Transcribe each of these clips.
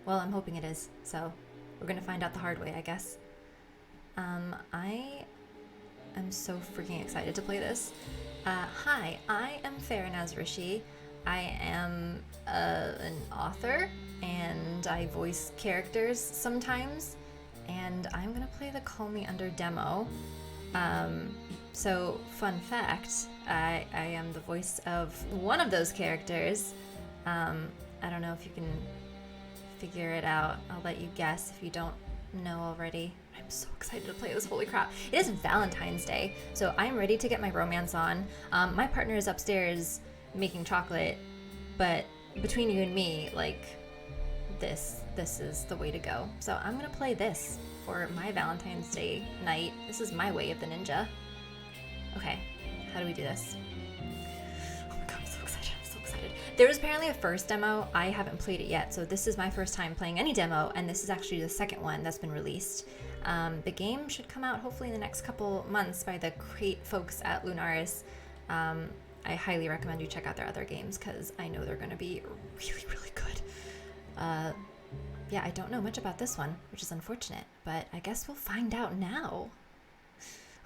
Well, I'm hoping it is. So we're gonna find out the hard way, I guess. I am so freaking excited to play this. Hi, I am Farinaz Rishi. I am an author and I voice characters sometimes. And I'm gonna play the Call Me Under demo. So, fun fact, I am the voice of one of those characters. I don't know if you can figure it out. I'll let you guess if you don't know already. I'm so excited to play this, holy crap. It is Valentine's Day, so I'm ready to get my romance on. My partner is upstairs making chocolate, but between you and me, like, this is the way to go. So I'm gonna play this for my Valentine's Day night. This is my way of the ninja. Okay, how do we do this? Oh my god, I'm so excited, I'm so excited. There was apparently a first demo. I haven't played it yet, so this is my first time playing any demo, and this is actually the second one that's been released. The game should come out hopefully in the next couple months by the great folks at Lunaris. I highly recommend you check out their other games because I know they're going to be really, really good. Yeah, I don't know much about this one, which is unfortunate, but I guess we'll find out now.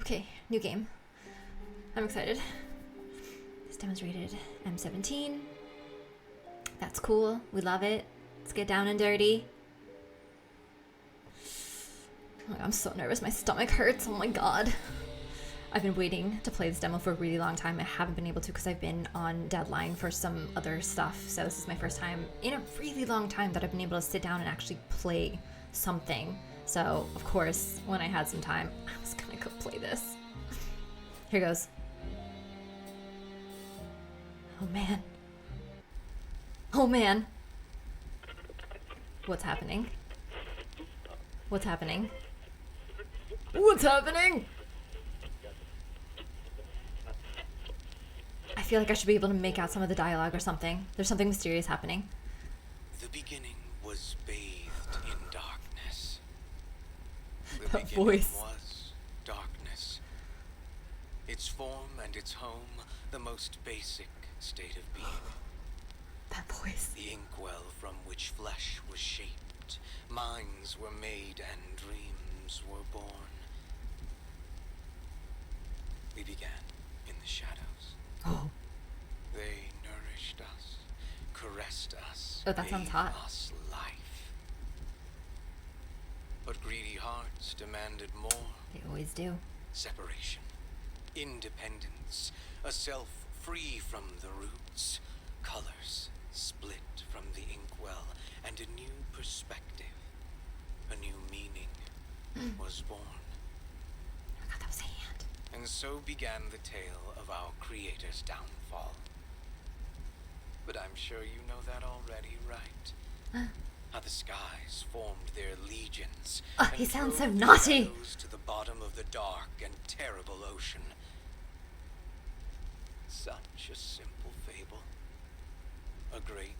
Okay, new game. I'm excited. This demo's rated M17. That's cool. We love it. Let's get down and dirty. Oh, I'm so nervous. My stomach hurts. Oh my god. I've been waiting to play this demo for a really long time. I haven't been able to because I've been on deadline for some other stuff. So this is my first time in a really long time that I've been able to sit down and actually play something. So, of course, when I had some time, I was gonna go play this. Here goes. Oh man. Oh man. What's happening? What's happening? What's happening? I feel like I should be able to make out some of the dialogue or something. There's something mysterious happening. The beginning was bathed in darkness. The That beginning voice. was darkness. Its form and its home, the most basic state of being. That voice. The inkwell from which flesh was shaped, minds were made, and dreams were born. We began in the shadows. Oh. They nourished us, caressed us, Oh, that sounds gave hot. us life. But greedy hearts demanded more. They always do. Separation, independence, a self free from the roots, colors split from the inkwell, and a new perspective, a new meaning was born. Oh my god, that was a hand. And so began the tale of our creator's downfall. But I'm sure you know that already, right? How the skies formed their legions. He and sounds so drove the naughty. shadows to the bottom of the dark and terrible ocean. Such a simple fable. A great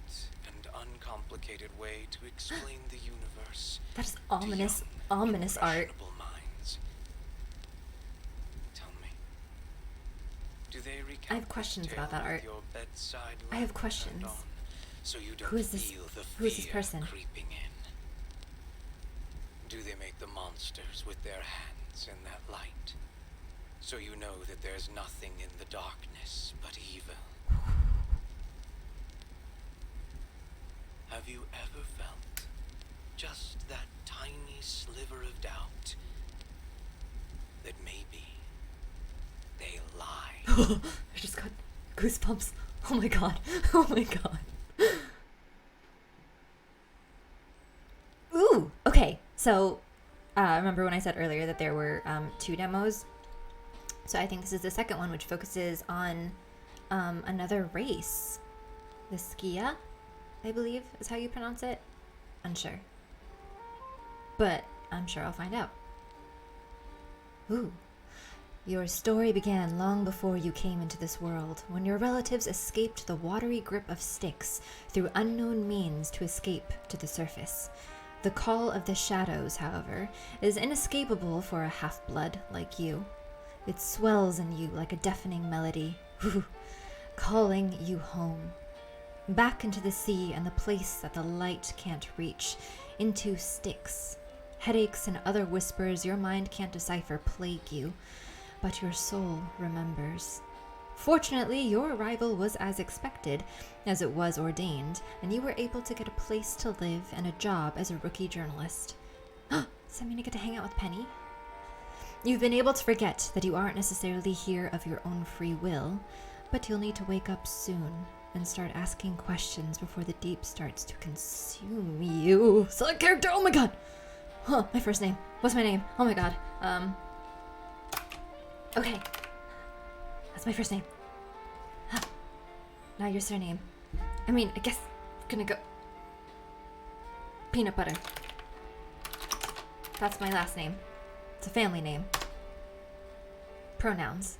and uncomplicated way to explain the universe. That is to ominous, young, ominous art. impressionable minds. Tell me, do they recount I have questions this about tale that with art. your bedside I have lamp questions. turned on, so you don't Who is this- feel the who is this fear person? creeping in? Do they make the monsters with their hands in that light, so you know that there's nothing in the darkness but evil? Have you ever felt just that tiny sliver of doubt that maybe they lie? I just got goosebumps. Oh my god. Oh my god. Ooh, okay. So, remember when I said earlier that there were 2 demos? So I think this is the second one, which focuses on another race. The Skia, I believe is how you pronounce it. Unsure. But I'm sure I'll find out. Ooh. Your story began long before you came into this world, when your relatives escaped the watery grip of Styx through unknown means to escape to the surface. The call of the shadows, however, is inescapable for a half-blood like you. It swells in you like a deafening melody, calling you home. back into the sea and the place that the light can't reach, into Styx. Headaches and other whispers your mind can't decipher plague you, but your soul remembers. Fortunately, your arrival was as expected, as it was ordained, and you were able to get a place to live and a job as a rookie journalist. Does that mean I get to hang out with Penny? You've been able to forget that you aren't necessarily here of your own free will, but you'll need to wake up soon and start asking questions before the deep starts to consume you. Select character, oh my god! Huh, my first name. What's my name? Oh my god. Okay. That's my first name. Huh. Now your surname. I mean, I guess I'm gonna go... Peanut butter. That's my last name. It's a family name. Pronouns.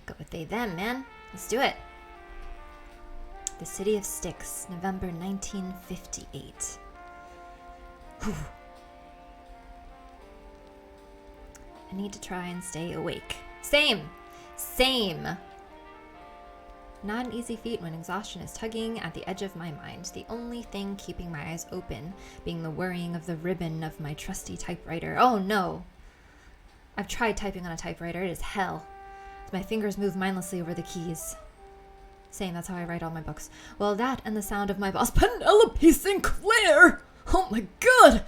Go with they, them, man. Let's do it. The City of Styx, November 1958. Whew. I need to try and stay awake. Same! Not an easy feat when exhaustion is tugging at the edge of my mind, the only thing keeping my eyes open being the whirring of the ribbon of my trusty typewriter. Oh no! I've tried typing on a typewriter. It is hell. As my fingers move mindlessly over the keys. Same, that's how I write all my books. Well, that and the sound of my boss, Penelope Sinclair! Oh my god!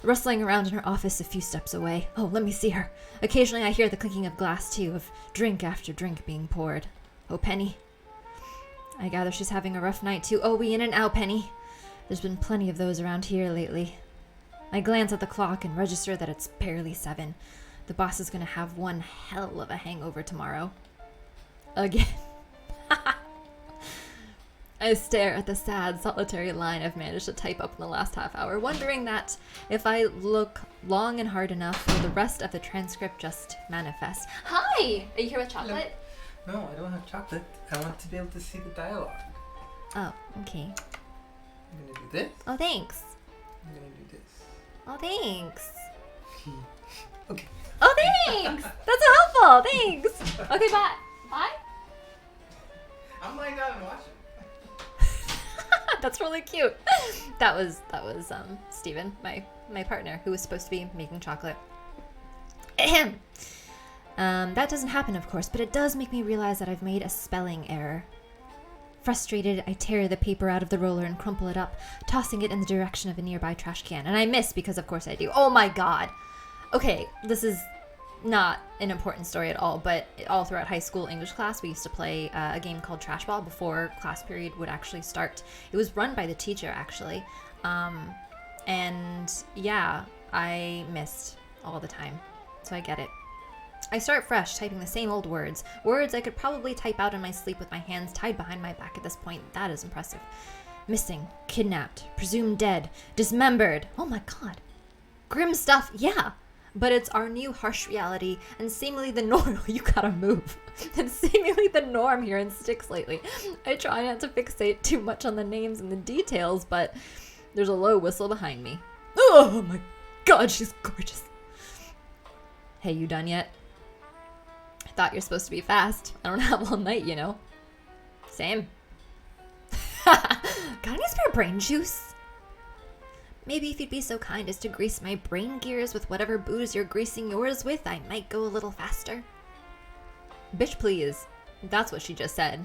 Rustling around in her office a few steps away. Oh, let me see her. Occasionally I hear the clinking of glass, too, of drink after drink being poured. Oh, Penny. I gather she's having a rough night, too. Oh, we in and out, Penny. There's been plenty of those around here lately. I glance at the clock and register that it's barely 7. The boss is going to have one hell of a hangover tomorrow. Again. I stare at the sad, solitary line I've managed to type up in the last half hour, wondering that if I look long and hard enough, will the rest of the transcript just manifest. Hi! Are you here with chocolate? No, I don't have chocolate. I want to be able to see the dialogue. Oh, okay. I'm gonna do this. Oh, thanks. I'm gonna do this. Oh, thanks. Okay. Oh, thanks! That's so helpful! Thanks! Okay, bye. Bye? I'm lying down and watching. That's really cute. That was Steven, my partner, who was supposed to be making chocolate. Ahem. That doesn't happen, of course, but it does make me realize that I've made a spelling error. Frustrated, I tear the paper out of the roller and crumple it up, tossing it in the direction of a nearby trash can. And I miss, because of course I do. Oh my god! Okay, this is not an important story at all, but all throughout high school English class, we used to play a game called Trash Ball before class period would actually start. It was run by the teacher, actually. And yeah, I missed all the time, so I get it. I start fresh, typing the same old words I could probably type out in my sleep with my hands tied behind my back at this point. That is impressive. Missing, kidnapped, presumed dead, dismembered. Oh my god. Grim stuff, yeah. But it's our new harsh reality, and seemingly the norm. You gotta move. And seemingly the norm here in Styx lately. I try not to fixate too much on the names and the details, but there's a low whistle behind me. Oh my god, she's gorgeous. Hey, you done yet? I thought you're supposed to be fast. I don't have all night, you know. Same. Got any spare brain juice? Maybe if you'd be so kind as to grease my brain gears with whatever booze you're greasing yours with, I might go a little faster. Bitch, please. That's what she just said.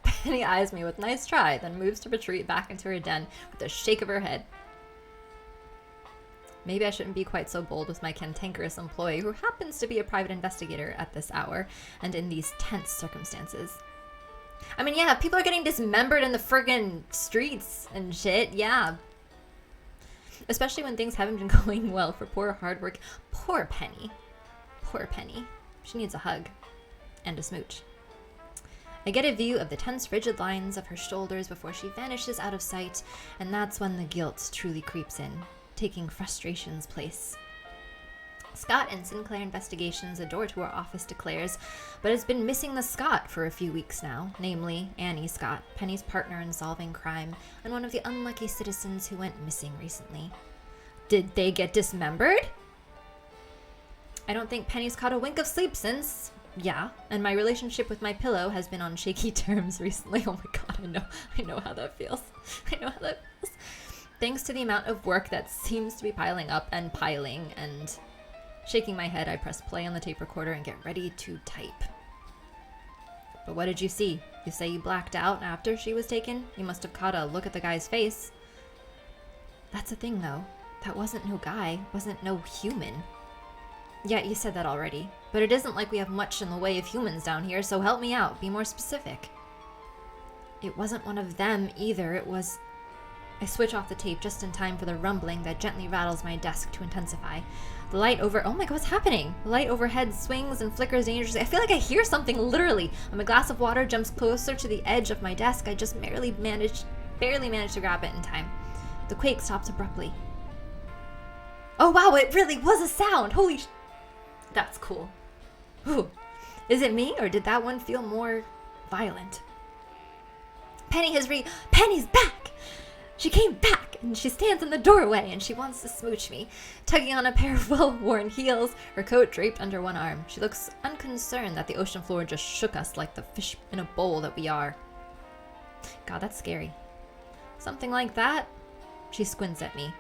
Penny eyes me with nice try, then moves to retreat back into her den with a shake of her head. Maybe I shouldn't be quite so bold with my cantankerous employee, who happens to be a private investigator at this hour and in these tense circumstances. I mean, yeah, people are getting dismembered in the friggin' streets and shit, yeah. Especially when things haven't been going well for poor hard work. Poor Penny. Poor Penny. She needs a hug. And a smooch. I get a view of the tense, rigid lines of her shoulders before she vanishes out of sight, and that's when the guilt truly creeps in, taking frustration's place. Scott and Sinclair Investigations, a door to our office declares, but has been missing the Scott for a few weeks now, namely Annie Scott, Penny's partner in solving crime, and one of the unlucky citizens who went missing recently. Did they get dismembered? I don't think Penny's caught a wink of sleep since. Yeah, and my relationship with my pillow has been on shaky terms recently. Oh my god, I know how that feels. I know how that feels. Thanks to the amount of work that seems to be piling up and piling, and shaking my head, I press play on the tape recorder and get ready to type. But what did you see? You say you blacked out after she was taken? You must have caught a look at the guy's face. That's the thing, though. That wasn't no guy, wasn't no human. Yeah, you said that already. But it isn't like we have much in the way of humans down here, so help me out. Be more specific. It wasn't one of them either. It was... I switch off the tape just in time for the rumbling that gently rattles my desk to intensify. The light over... Oh my god, what's happening? The light overhead swings and flickers dangerously. I feel like I hear something, literally. My glass of water jumps closer to the edge of my desk. I just barely managed to grab it in time. The quake stops abruptly. Oh wow, it really was a sound! Holy sh... That's cool. Ooh. Is it me, or did that one feel more violent? Penny's back! She came back, and she stands in the doorway, and she wants to smooch me, tugging on a pair of well-worn heels, her coat draped under one arm. She looks unconcerned that the ocean floor just shook us like the fish in a bowl that we are. God, that's scary. Something like that? She squints at me.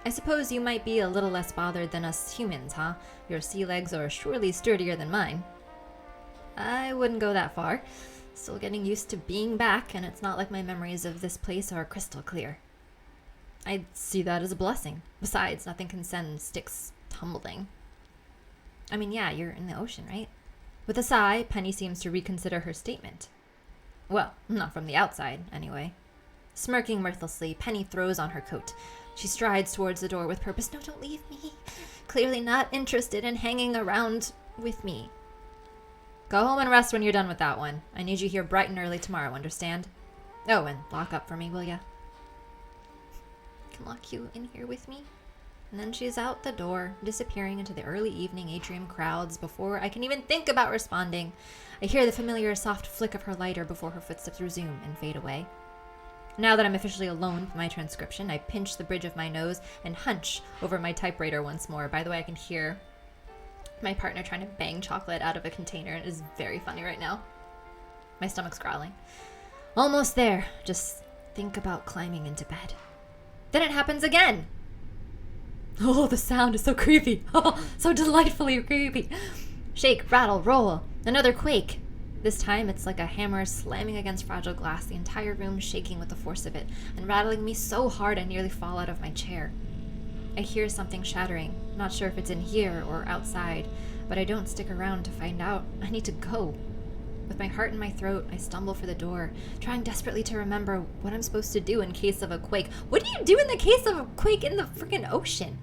I suppose you might be a little less bothered than us humans, huh? Your sea legs are surely sturdier than mine. I wouldn't go that far. Still getting used to being back, and it's not like my memories of this place are crystal clear. I'd see that as a blessing. Besides, nothing can send sticks tumbling. I mean, yeah, you're in the ocean, right? With a sigh, Penny seems to reconsider her statement. Well, not from the outside, anyway. Smirking mirthlessly, Penny throws on her coat. She strides towards the door with purpose. No, don't leave me. Clearly not interested in hanging around with me. Go home and rest when you're done with that one. I need you here bright and early tomorrow, understand? Oh, and lock up for me, will ya? I can lock you in here with me? And then she's out the door, disappearing into the early evening atrium crowds before I can even think about responding. I hear the familiar soft flick of her lighter before her footsteps resume and fade away. Now that I'm officially alone with my transcription, I pinch the bridge of my nose and hunch over my typewriter once more. By the way, I can hear my partner trying to bang chocolate out of a container. It is very funny right now. My stomach's growling. Almost there. Just think about climbing into bed. Then it happens again. Oh, the sound is so creepy. Oh, so delightfully creepy. Shake, rattle, roll. Another quake. This time, it's like a hammer slamming against fragile glass, the entire room shaking with the force of it, and rattling me so hard I nearly fall out of my chair. I hear something shattering, not sure if it's in here or outside, but I don't stick around to find out. I need to go. With my heart in my throat, I stumble for the door, trying desperately to remember what I'm supposed to do in case of a quake. What do you do in the case of a quake in the freaking ocean?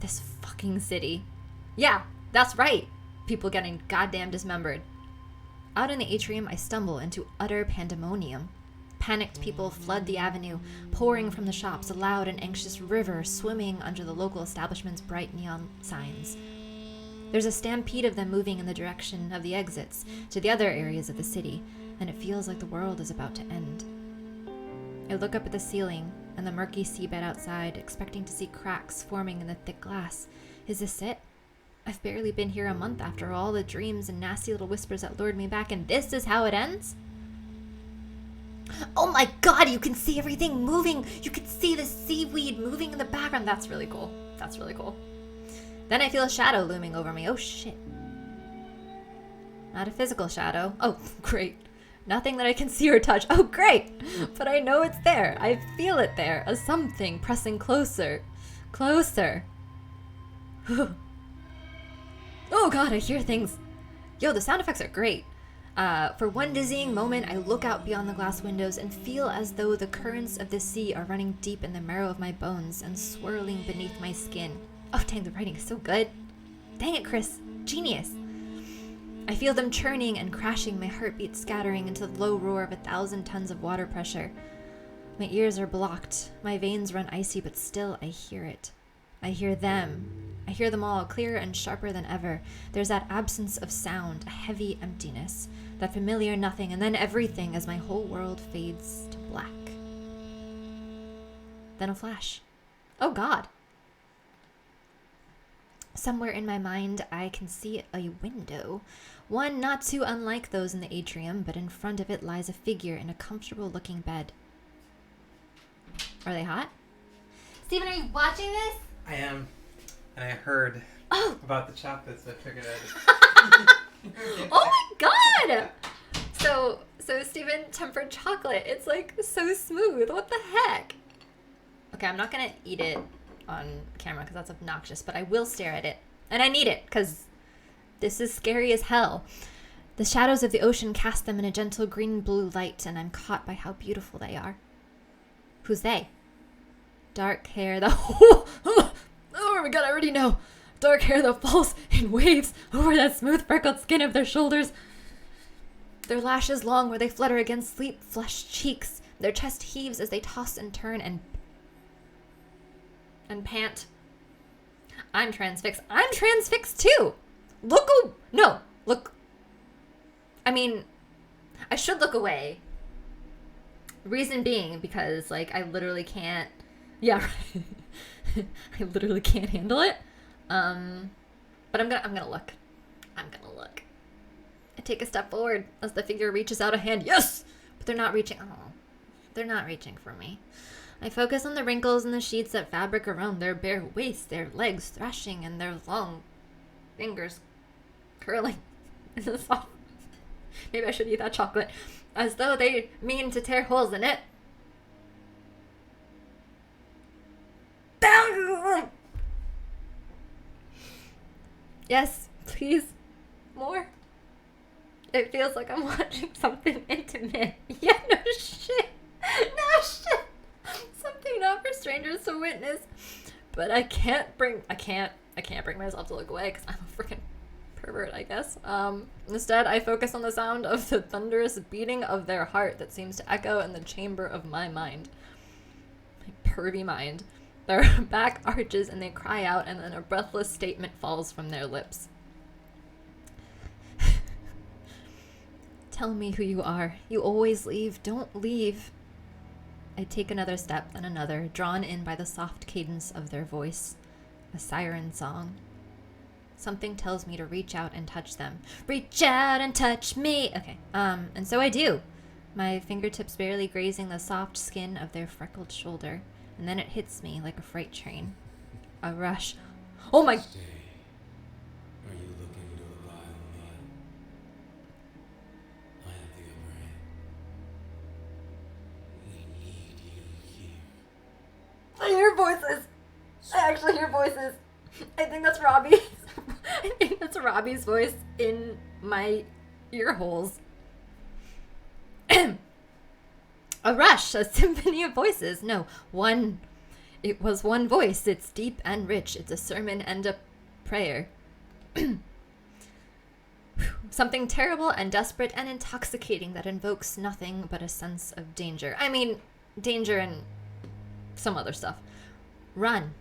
This fucking city. Yeah, that's right. People getting goddamn dismembered. Out in the atrium, I stumble into utter pandemonium. Panicked people flood the avenue, pouring from the shops, a loud and anxious river swimming under the local establishment's bright neon signs. There's a stampede of them moving in the direction of the exits to the other areas of the city, and it feels like the world is about to end. I look up at the ceiling and the murky seabed outside, expecting to see cracks forming in the thick glass. Is this it? I've barely been here a month after all the dreams and nasty little whispers that lured me back, and this is how it ends? Oh my god, you can see everything moving! You can see the seaweed moving in the background! That's really cool. That's really cool. Then I feel a shadow looming over me. Oh shit. Not a physical shadow. Oh, great. Nothing that I can see or touch. Oh, great! But I know it's there. I feel it there. A something pressing closer. Closer. Oh god, I hear things. Yo, the sound effects are great. For one dizzying moment, I look out beyond the glass windows and feel as though the currents of the sea are running deep in the marrow of my bones and swirling beneath my skin. Oh dang, the writing is so good. Dang it, Chris. Genius. I feel them churning and crashing, my heartbeat scattering into the low roar of 1,000 tons of water pressure. My ears are blocked. My veins run icy, but still I hear it. I hear them. I hear them all, clearer and sharper than ever. There's that absence of sound, a heavy emptiness, that familiar nothing, and then everything as my whole world fades to black. Then a flash. Oh god. Somewhere in my mind, I can see a window. One not too unlike those in the atrium, but in front of it lies a figure in a comfortable-looking bed. Are they hot? Steven, are you watching this? I am. And I heard Oh! about the chocolates that figured out. Oh my god! So Steven, tempered chocolate. It's like so smooth. What the heck? Okay, I'm not gonna eat it on camera because that's obnoxious, but I will stare at it. And I need it because this is scary as hell. The shadows of the ocean cast them in a gentle green-blue light, and I'm caught by how beautiful they are. Who's they? Dark hair that... Oh my god, I already know. Dark hair that falls in waves over that smooth freckled skin of their shoulders. Their lashes long where they flutter against sleep-flushed cheeks. Their chest heaves as they toss and turn and pant. I'm transfixed. I'm transfixed too! Look. I mean, I should look away. Reason being because, like, I literally can't... Yeah, right. I literally can't handle it. But I'm gonna look. I'm gonna look. I take a step forward as the figure reaches out a hand. Yes! But they're not reaching. Oh, they're not reaching for me. I focus on the wrinkles in the sheets of fabric around their bare waists, their legs thrashing, and their long fingers curling in the soft. Maybe I should eat that chocolate. As though they mean to tear holes in it. Yes, please. More. It feels like I'm watching something intimate. Yeah, no shit. No shit. Something not for strangers to witness. But I can't bring myself to look away because I'm a freaking pervert, I guess. Instead, I focus on the sound of the thunderous beating of their heart that seems to echo in the chamber of my mind. My pervy mind. Their back arches and they cry out, and then a breathless statement falls from their lips. Tell me who you are. You always leave. Don't leave. I take another step, then another, drawn in by the soft cadence of their voice. A siren song. Something tells me to reach out and touch them. Reach out and touch me! Okay, and so I do. My fingertips barely grazing the soft skin of their freckled shoulder. And then it hits me like a freight train. A rush. Oh my... Stay. Are you looking to revile me? I have the upper hand. We need you here. I hear voices. I actually hear voices. I think that's Robbie. I think that's Robbie's voice in my ear holes. A rush, a symphony of voices. No, one. It was one voice. It's deep and rich. It's a sermon and a prayer. Something terrible and desperate and intoxicating that invokes nothing but a sense of danger. I mean, danger and some other stuff. Run.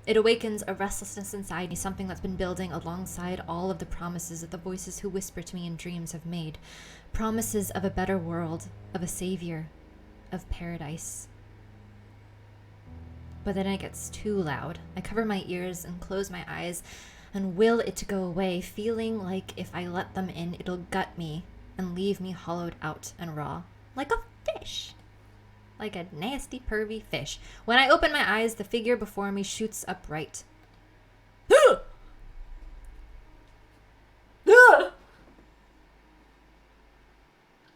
It awakens a restlessness inside me, something that's been building alongside all of the promises that the voices who whisper to me in dreams have made. Promises of a better world, of a savior, of paradise. But then it gets too loud. I cover my ears and close my eyes and will it to go away, feeling like if I let them in, it'll gut me and leave me hollowed out and raw. Like a fish. Like a nasty, pervy fish. When I open my eyes, the figure before me shoots upright.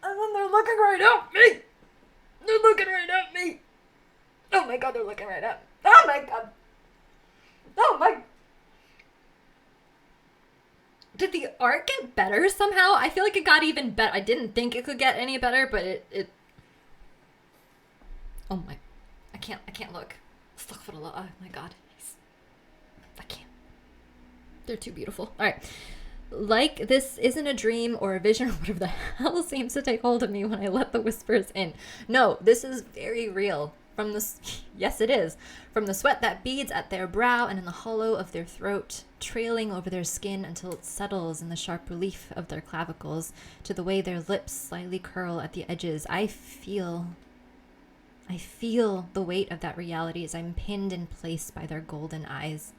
And then they're looking right at me. They're looking right at me. Oh my god, they're looking right at me. Oh my god. Oh my. Did the art get better somehow? I feel like it got even better. I didn't think it could get any better, but it oh my. I can't look. Astaghfirullah. Oh my god. I can't. They're too beautiful. Alright. Like this isn't a dream or a vision or whatever the hell seems to take hold of me when I let the whispers in. No, this is very real. From the... Yes, it is. From the sweat that beads at their brow and in the hollow of their throat, trailing over their skin until it settles in the sharp relief of their clavicles, to the way their lips slightly curl at the edges, I feel the weight of that reality as I'm pinned in place by their golden eyes.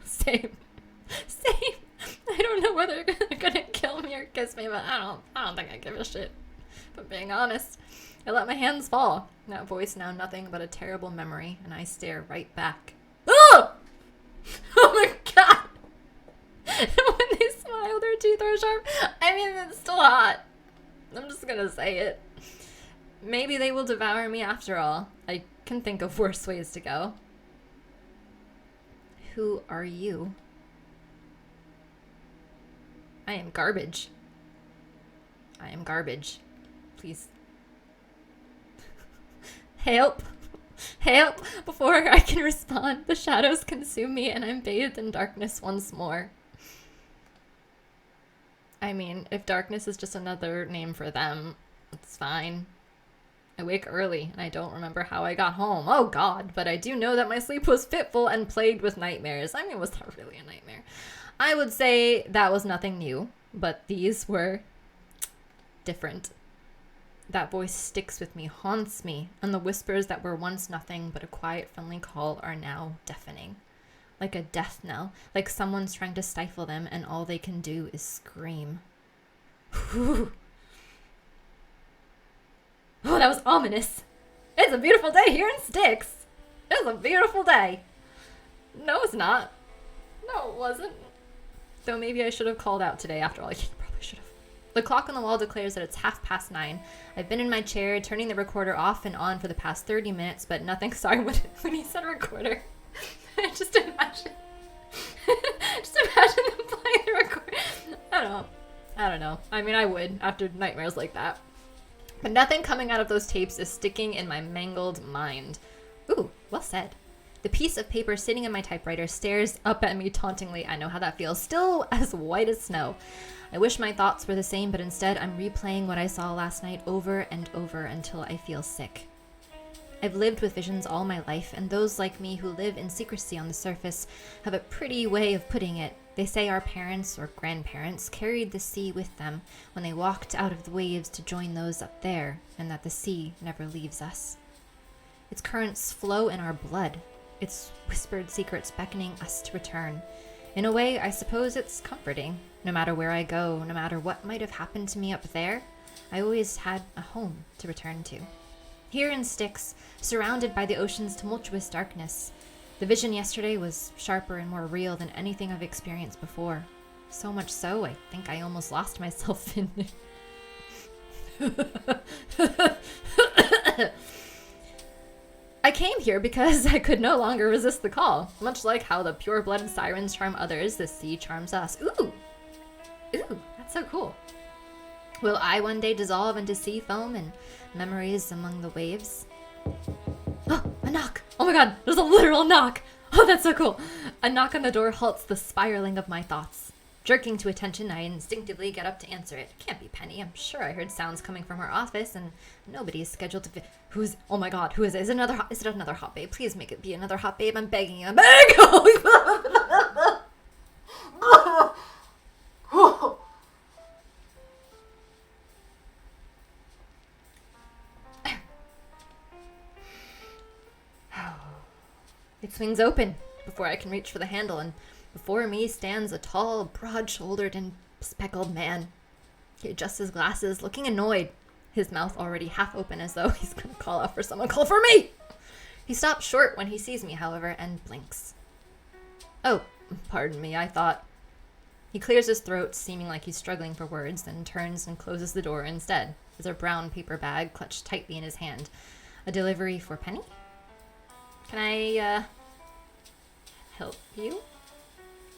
Same. Same. I don't know whether they're gonna kill me or kiss me, but I don't think I give a shit. But being honest, I let my hands fall. That voice now nothing but a terrible memory, and I stare right back. Oh! Oh my god! When they smile, their teeth are sharp. I mean, it's still hot. I'm just gonna say it. Maybe they will devour me after all. I can think of worse ways to go. Who are you? I am garbage. I am garbage. Please. Help! Help! Before I can respond, the shadows consume me and I'm bathed in darkness once more. I mean, if darkness is just another name for them, it's fine. I wake early and I don't remember how I got home. Oh god, but I do know that my sleep was fitful and plagued with nightmares. I mean, was that really a nightmare? I would say that was nothing new, but these were different. That voice sticks with me, haunts me, and the whispers that were once nothing but a quiet, friendly call are now deafening. Like a death knell, like someone's trying to stifle them and all they can do is scream. Whew. Oh, that was ominous. It's a beautiful day here in Styx. It's a beautiful day. No, it's not. No, it wasn't. Though maybe I should have called out today after all. I probably should have. The clock on the wall declares that it's 9:30. I've been in my chair, turning the recorder off and on for the past 30 minutes, but nothing. Sorry, when he said recorder, just imagine them playing the recorder. I don't know. I mean, I would after nightmares like that. But nothing coming out of those tapes is sticking in my mangled mind. Ooh, well said. The piece of paper sitting in my typewriter stares up at me tauntingly. I know how that feels. Still as white as snow. I wish my thoughts were the same, but instead I'm replaying what I saw last night over and over until I feel sick. I've lived with visions all my life, and those like me who live in secrecy on the surface have a pretty way of putting it. They say our parents or grandparents carried the sea with them when they walked out of the waves to join those up there, and that the sea never leaves us. Its currents flow in our blood, its whispered secrets beckoning us to return. In a way, I suppose it's comforting. No matter where I go, no matter what might have happened to me up there, I always had a home to return to. Here in Styx, surrounded by the ocean's tumultuous darkness, the vision yesterday was sharper and more real than anything I've experienced before. So much so, I think I almost lost myself in I came here because I could no longer resist the call. Much like how the pure-blooded sirens charm others, the sea charms us. Ooh! Ooh, that's so cool. Will I one day dissolve into sea foam and memories among the waves? Oh, a knock! Oh my god, there's a literal knock! Oh, that's so cool! A knock on the door halts the spiraling of my thoughts. Jerking to attention, I instinctively get up to answer it. It can't be Penny. I'm sure I heard sounds coming from her office, and nobody is scheduled to. Oh my god, who is it? Is it another hot babe? Please make it be another hot babe. I'm begging you. I'm begging you. It swings open before I can reach for the handle, and before me stands a tall, broad-shouldered, and speckled man. He adjusts his glasses, looking annoyed, his mouth already half open as though he's going to call out for someone. Call for me! He stops short when he sees me, however, and blinks. Oh, pardon me, I thought. He clears his throat, seeming like he's struggling for words, then turns and closes the door instead. There's a brown paper bag clutched tightly in his hand. A delivery for Penny? Can I, help you?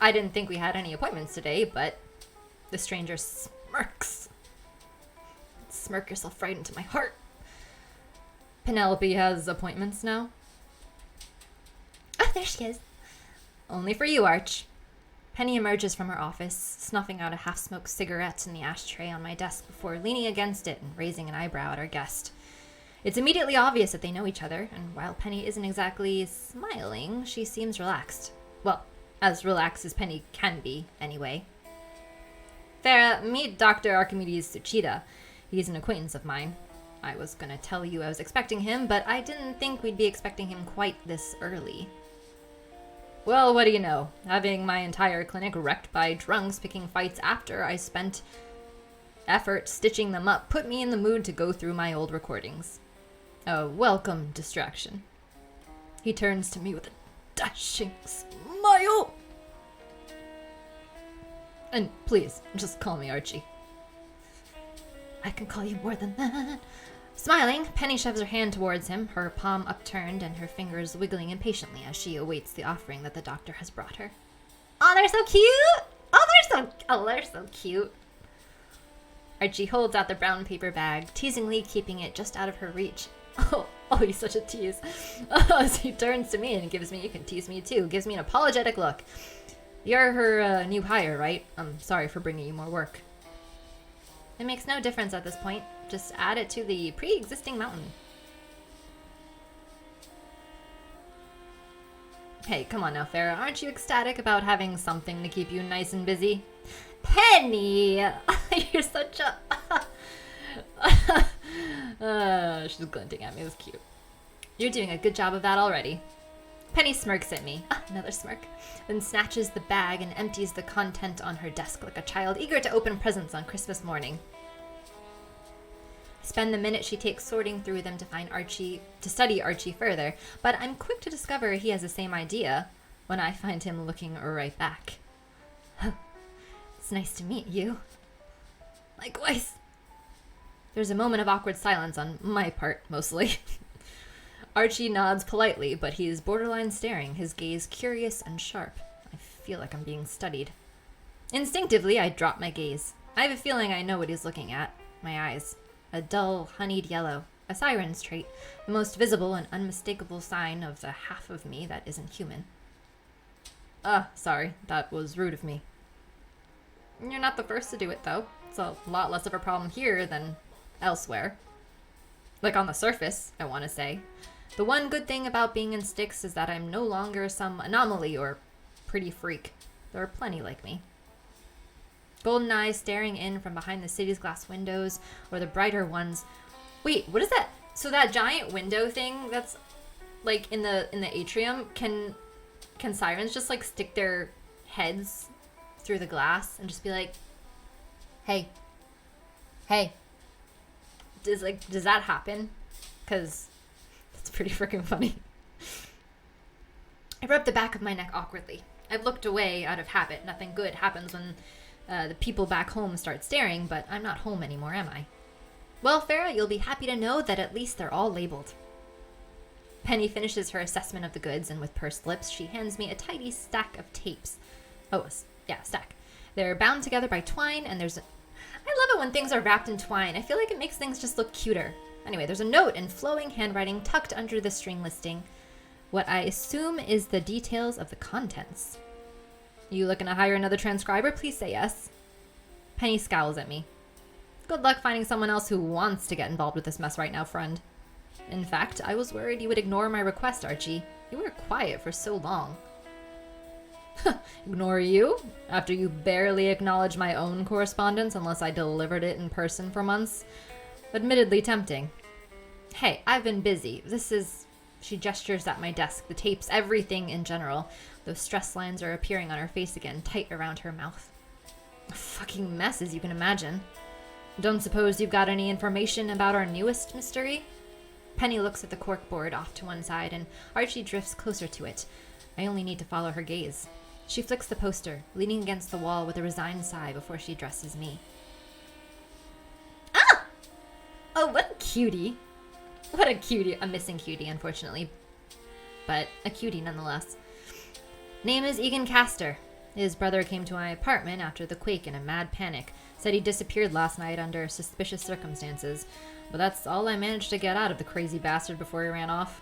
I didn't think we had any appointments today, but the stranger smirks. Smirk yourself right into my heart. Penelope has appointments now? Oh, there she is. Only for you, Arch. Penny emerges from her office, snuffing out a half-smoked cigarette in the ashtray on my desk before leaning against it and raising an eyebrow at our guest. It's immediately obvious that they know each other, and while Penny isn't exactly smiling, she seems relaxed. Well, as relaxed as Penny can be, anyway. Farah, meet Dr. Archimedes Tsuchida. He's an acquaintance of mine. I was gonna tell you I was expecting him, but I didn't think we'd be expecting him quite this early. Well, what do you know? Having my entire clinic wrecked by drunks picking fights after I spent effort stitching them up put me in the mood to go through my old recordings. A welcome distraction. He turns to me with a dashing smile. And please, just call me Archie. I can call you more than that. Smiling, Penny shoves her hand towards him, her palm upturned and her fingers wiggling impatiently as she awaits the offering that the doctor has brought her. Oh, they're so cute! They're so cute. Archie holds out the brown paper bag, teasingly keeping it just out of her reach. Oh, he's such a tease. As he turns to me and gives me, you can tease me too, gives me an apologetic look. You're her new hire, right? I'm sorry for bringing you more work. It makes no difference at this point. Just add it to the pre-existing mountain. Hey, come on now, Farah. Aren't you ecstatic about having something to keep you nice and busy? Penny! You're such a... she's glinting at me. It was cute. You're doing a good job of that already. Penny smirks at me. Another smirk. Then snatches the bag and empties the content on her desk like a child eager to open presents on Christmas morning. I spend the minute she takes sorting through them to study Archie further, but I'm quick to discover he has the same idea when I find him looking right back. Oh, it's nice to meet you. Likewise. There's a moment of awkward silence on my part, mostly. Archie nods politely, but he's borderline staring, his gaze curious and sharp. I feel like I'm being studied. Instinctively, I drop my gaze. I have a feeling I know what he's looking at. My eyes. A dull, honeyed yellow. A siren's trait. The most visible and unmistakable sign of the half of me that isn't human. Sorry. That was rude of me. You're not the first to do it, though. It's a lot less of a problem here than elsewhere. Like on the surface, I want to say. The one good thing about being in Styx is that I'm no longer some anomaly or pretty freak. There are plenty like me. Golden eyes staring in from behind the city's glass windows, or the brighter ones. Wait, what is that? So that giant window thing that's like in the atrium, can sirens just like stick their heads through the glass and just be like, hey. Does that happen? Because it's pretty freaking funny. I rub the back of my neck awkwardly. I've looked away out of habit. Nothing good happens when the people back home start staring, but I'm not home anymore, am I? Well, Farah, you'll be happy to know that at least they're all labeled. Penny finishes her assessment of the goods, and with pursed lips, she hands me a tidy stack of tapes. Stack. They're bound together by twine, and there's... I love it when things are wrapped in twine. I feel like it makes things just look cuter. Anyway, there's a note in flowing handwriting tucked under the string listing. What I assume is the details of the contents. You looking to hire another transcriber? Please say yes. Penny scowls at me. Good luck finding someone else who wants to get involved with this mess right now, friend. In fact, I was worried you would ignore my request, Archie. You were quiet for so long. Ignore you? After you barely acknowledged my own correspondence unless I delivered it in person for months? Admittedly tempting. Hey, I've been busy. This is... She gestures at my desk, the tapes, everything in general. Those stress lines are appearing on her face again, tight around her mouth. A fucking mess, as you can imagine. Don't suppose you've got any information about our newest mystery? Penny looks at the corkboard off to one side, and Archie drifts closer to it. I only need to follow her gaze. She flicks the poster, leaning against the wall with a resigned sigh before she addresses me. Ah! Oh, what a cutie. What a cutie. A missing cutie, unfortunately. But a cutie nonetheless. Name is Egan Castor. His brother came to my apartment after the quake in a mad panic. Said he disappeared last night under suspicious circumstances. But that's all I managed to get out of the crazy bastard before he ran off.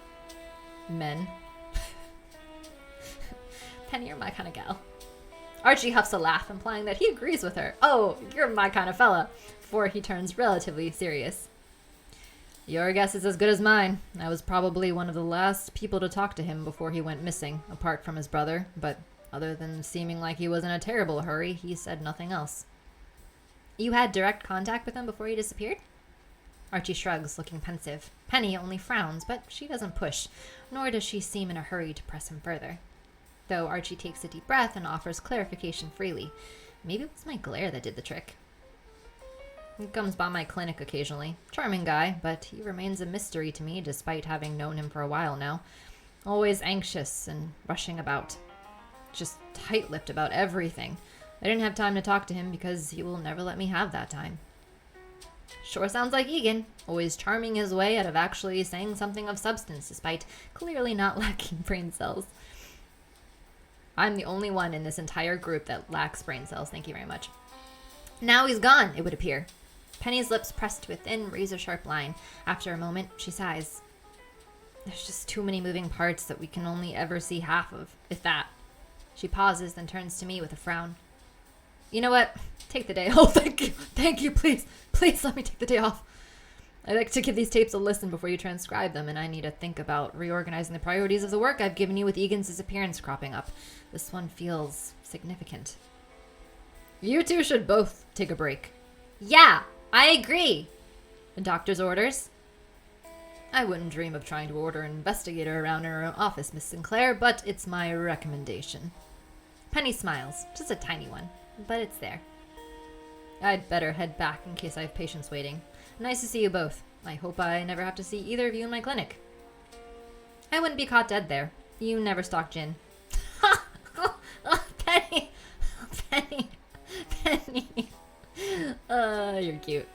Men. Penny, you're my kind of gal. Archie huffs a laugh, implying that he agrees with her. Oh, you're my kind of fella. Before he turns relatively serious. Your guess is as good as mine. I was probably one of the last people to talk to him before he went missing, apart from his brother, but other than seeming like he was in a terrible hurry, he said nothing else. You had direct contact with him before he disappeared? Archie shrugs, looking pensive. Penny only frowns, but she doesn't push, nor does she seem in a hurry to press him further. though Archie takes a deep breath and offers clarification freely. Maybe it was my glare that did the trick. He comes by my clinic occasionally. Charming guy, but he remains a mystery to me despite having known him for a while now. Always anxious and rushing about. Just tight-lipped about everything. I didn't have time to talk to him because he will never let me have that time. Sure sounds like Egan, always charming his way out of actually saying something of substance despite clearly not lacking brain cells. I'm the only one in this entire group that lacks brain cells, thank you very much. Now he's gone, it would appear. Penny's lips pressed to a thin, razor-sharp line. After a moment, she sighs. There's just too many moving parts that we can only ever see half of, if that. She pauses, then turns to me with a frown. You know what? Take the day. Oh, thank you. Thank you, please. Please let me take the day off. I like to give these tapes a listen before you transcribe them, and I need to think about reorganizing the priorities of the work I've given you with Egan's disappearance cropping up. This one feels significant. You two should both take a break. Yeah, I agree. The doctor's orders? I wouldn't dream of trying to order an investigator around in her own office, Miss Sinclair, but it's my recommendation. Penny smiles, just a tiny one, but it's there. I'd better head back in case I have patients waiting. Nice to see you both. I hope I never have to see either of you in my clinic. I wouldn't be caught dead there. You never stalk Jin. Penny! Penny! Penny! You're cute.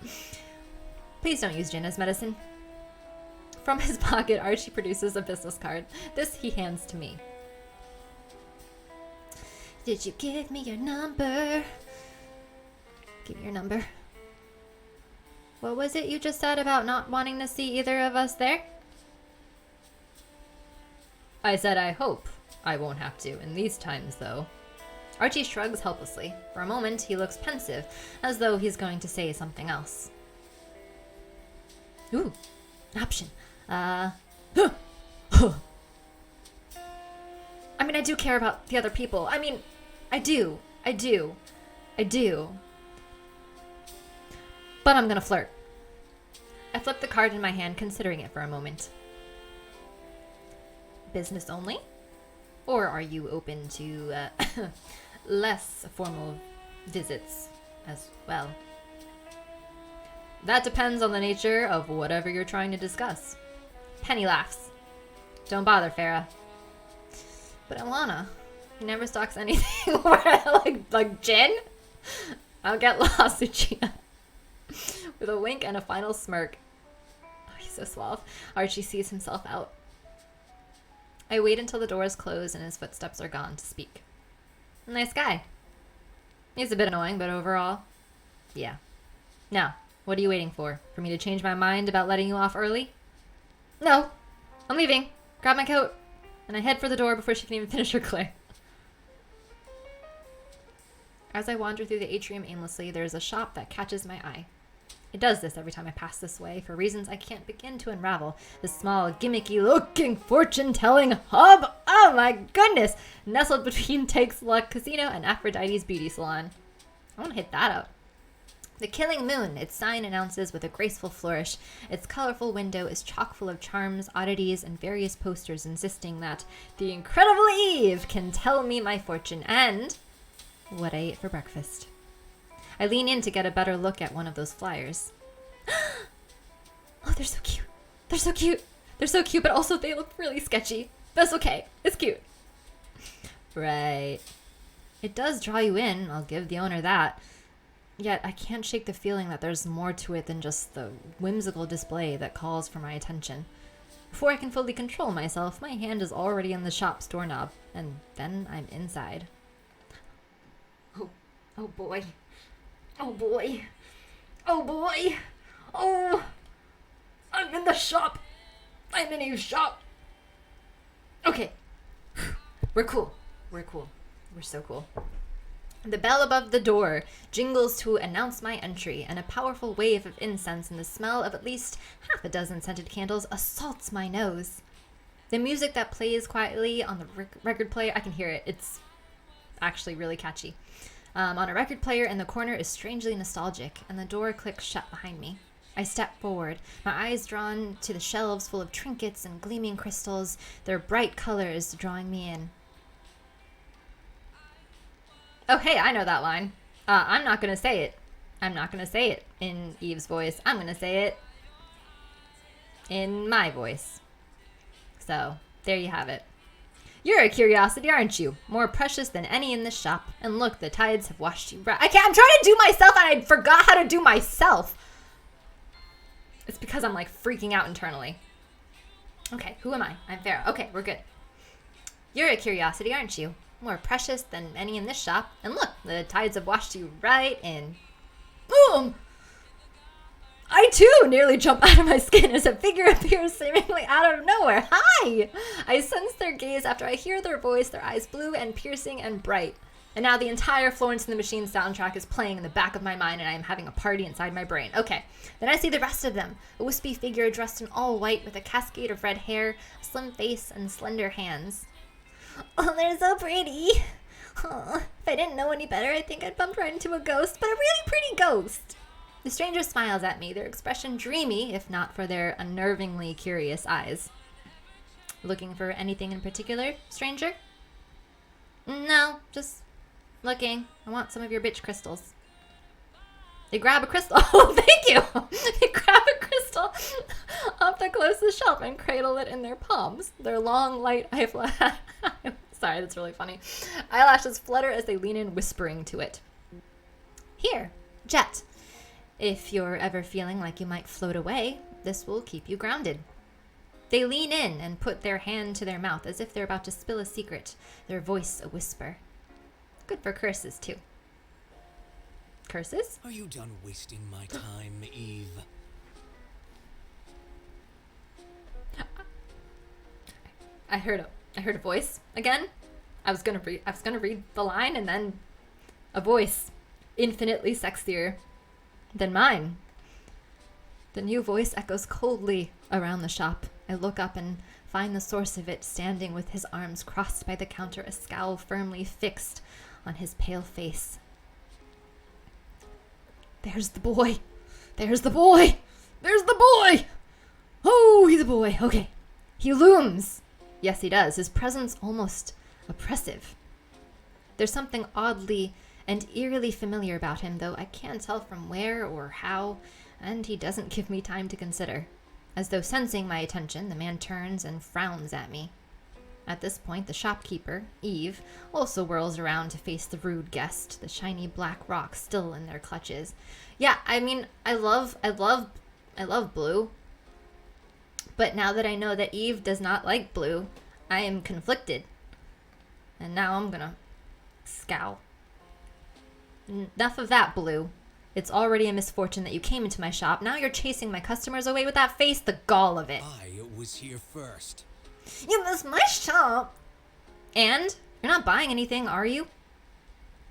Please don't use Jin as medicine. From his pocket, Archie produces a business card. This he hands to me. Did you give me your number? Give me your number. What was it you just said about not wanting to see either of us there? I said I hope I won't have to in these times, though. Archie shrugs helplessly. For a moment, he looks pensive, as though he's going to say something else. Ooh, option. I mean, I do care about the other people. I mean, I do. But I'm gonna flirt. I flip the card in my hand, considering it for a moment. Business only? Or are you open to less formal visits as well? That depends on the nature of whatever you're trying to discuss. Penny laughs. Don't bother, Farah. But Alana, he never stalks anything like Jin? I'll get lost, Uchina. With a wink and a final smirk. Oh, he's so suave. Archie sees himself out. I wait until the doors close and his footsteps are gone to speak. Nice guy. He's a bit annoying, but overall, yeah. Now, what are you waiting for? For me to change my mind about letting you off early? No. I'm leaving. Grab my coat. And I head for the door before she can even finish her glare. As I wander through the atrium aimlessly, there is a shop that catches my eye. It does this every time I pass this way, for reasons I can't begin to unravel. This small, gimmicky-looking fortune-telling hub, oh my goodness, nestled between Take's Luck Casino and Aphrodite's Beauty Salon. I want to hit that up. The Killing Moon, its sign announces with a graceful flourish. Its colorful window is chock full of charms, oddities, and various posters insisting that the incredible Eve can tell me my fortune and what I ate for breakfast. I lean in to get a better look at one of those flyers. Oh, they're so cute. They're so cute. They're so cute, but also they look really sketchy. That's okay. It's cute. Right. It does draw you in, I'll give the owner that. Yet I can't shake the feeling that there's more to it than just the whimsical display that calls for my attention. Before I can fully control myself, my hand is already on the shop's doorknob, and then I'm inside. Oh boy. Oh boy. Oh boy. Oh. I'm in the shop. I'm in a shop. Okay. We're cool. We're cool. We're so cool. The bell above the door jingles to announce my entry, and a powerful wave of incense and the smell of at least half a dozen scented candles assaults my nose. The music that plays quietly on the record player, I can hear it. It's actually really catchy. On a record player in the corner is strangely nostalgic, and the door clicks shut behind me. I step forward, my eyes drawn to the shelves full of trinkets and gleaming crystals, their bright colors drawing me in. Oh, hey, I know that line. I'm not gonna say it. I'm not gonna say it in Eve's voice. I'm gonna say it in my voice. So, there you have it. You're a curiosity, aren't you? More precious than any in this shop. And look, the tides have washed you right. I'm trying to do myself and I forgot how to do myself. It's because I'm like freaking out internally. Okay, who am I? I'm Pharaoh. Okay, we're good. You're a curiosity, aren't you? More precious than any in this shop. And look, the tides have washed you right in. Boom! I too nearly jump out of my skin as a figure appears seemingly out of nowhere. Hi! I sense their gaze after I hear their voice, their eyes blue and piercing and bright. And now the entire Florence and the Machine soundtrack is playing in the back of my mind and I am having a party inside my brain. Okay, then I see the rest of them. A wispy figure dressed in all white with a cascade of red hair, a slim face, and slender hands. Oh, they're so pretty. Oh, if I didn't know any better, I think I'd bumped right into a ghost, but a really pretty ghost. The stranger smiles at me, their expression dreamy, if not for their unnervingly curious eyes. Looking for anything in particular, stranger? No, just looking. I want some of your bitch crystals. They grab a crystal. Oh, thank you! They grab a crystal off the closest shelf and cradle it in their palms. Their long, light eyelash. Sorry, that's really funny. Eyelashes flutter as they lean in, whispering to it. Here, Jet. If you're ever feeling like you might float away, this will keep you grounded. They lean in and put their hand to their mouth as if they're about to spill a secret, their voice a whisper. Good for curses, too. Curses? Are you done wasting my time, Eve? I heard a voice again. I was gonna read the line and then a voice, infinitely sexier than mine. The new voice echoes coldly around the shop. I look up and find the source of it standing with his arms crossed by the counter, a scowl firmly fixed on his pale face. There's the boy. There's the boy. There's the boy. Oh, he's a boy. Okay. He looms. Yes, he does. His presence almost oppressive. There's something oddly and eerily familiar about him, though I can't tell from where or how, and he doesn't give me time to consider. As though sensing my attention, the man turns and frowns at me. At this point, the shopkeeper, Eve, also whirls around to face the rude guest, the shiny black rock still in their clutches. Yeah, I mean, I love blue. But now that I know that Eve does not like blue, I am conflicted. And now I'm gonna scowl. Enough of that, Blue. It's already a misfortune that you came into my shop. Now you're chasing my customers away with that face, the gall of it. I was here first. Yeah, that's my shop. And? You're not buying anything, are you?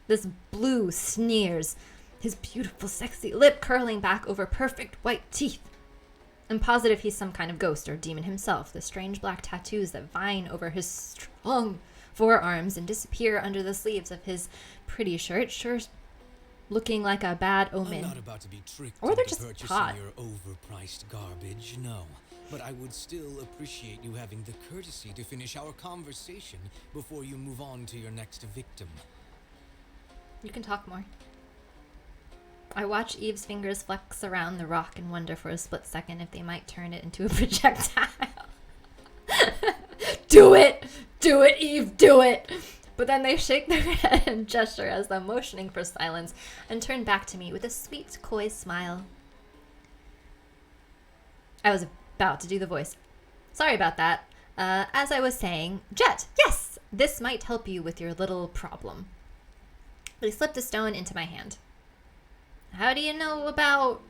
This Blue sneers, his beautiful, sexy lip curling back over perfect white teeth. I'm positive he's some kind of ghost or demon himself. The strange black tattoos that vine over his strong forearms and disappear under the sleeves of his pretty shirt sure looking like a bad omen. I'm not about to be tricked Or they're into just purchasing hot. your overpriced garbage, no. But I would still appreciate you having the courtesy to finish our conversation before you move on to your next victim. You can talk more. I watch Eve's fingers flex around the rock and wonder for a split second if they might turn it into a projectile. Do it! Do it, Eve! Do it! But then they shake their head and gesture as though motioning for silence and turn back to me with a sweet, coy smile. I was about to do the voice. Sorry about that. As I was saying, Jet, yes! This might help you with your little problem. They slipped a stone into my hand. How do you know about...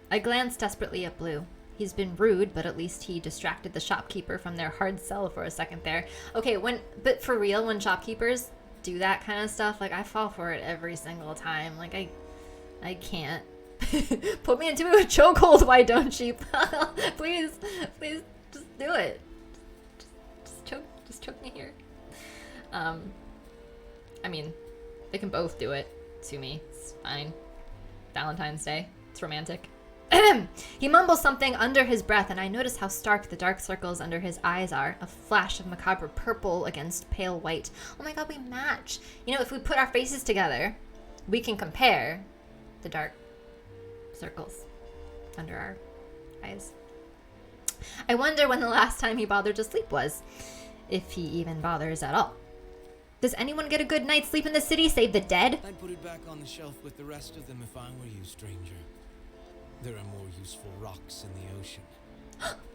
I glanced desperately at Blue. He's been rude, but at least he distracted the shopkeeper from their hard sell for a second there. Okay, but for real, when shopkeepers do that kind of stuff, like, I fall for it every single time. Like, I can't. Put me into a chokehold, why don't you? Please, just do it. Just choke me here. I mean, they can both do it to me. It's fine. Valentine's Day. It's romantic. him! He mumbles something under his breath, and I notice how stark the dark circles under his eyes are. A flash of macabre purple against pale white. Oh my god, we match. You know, if we put our faces together, we can compare the dark circles under our eyes. I wonder when the last time he bothered to sleep was. If he even bothers at all. Does anyone get a good night's sleep in the city save the dead? I'd put it back on the shelf with the rest of them if I were you, stranger. There are more useful rocks in the ocean.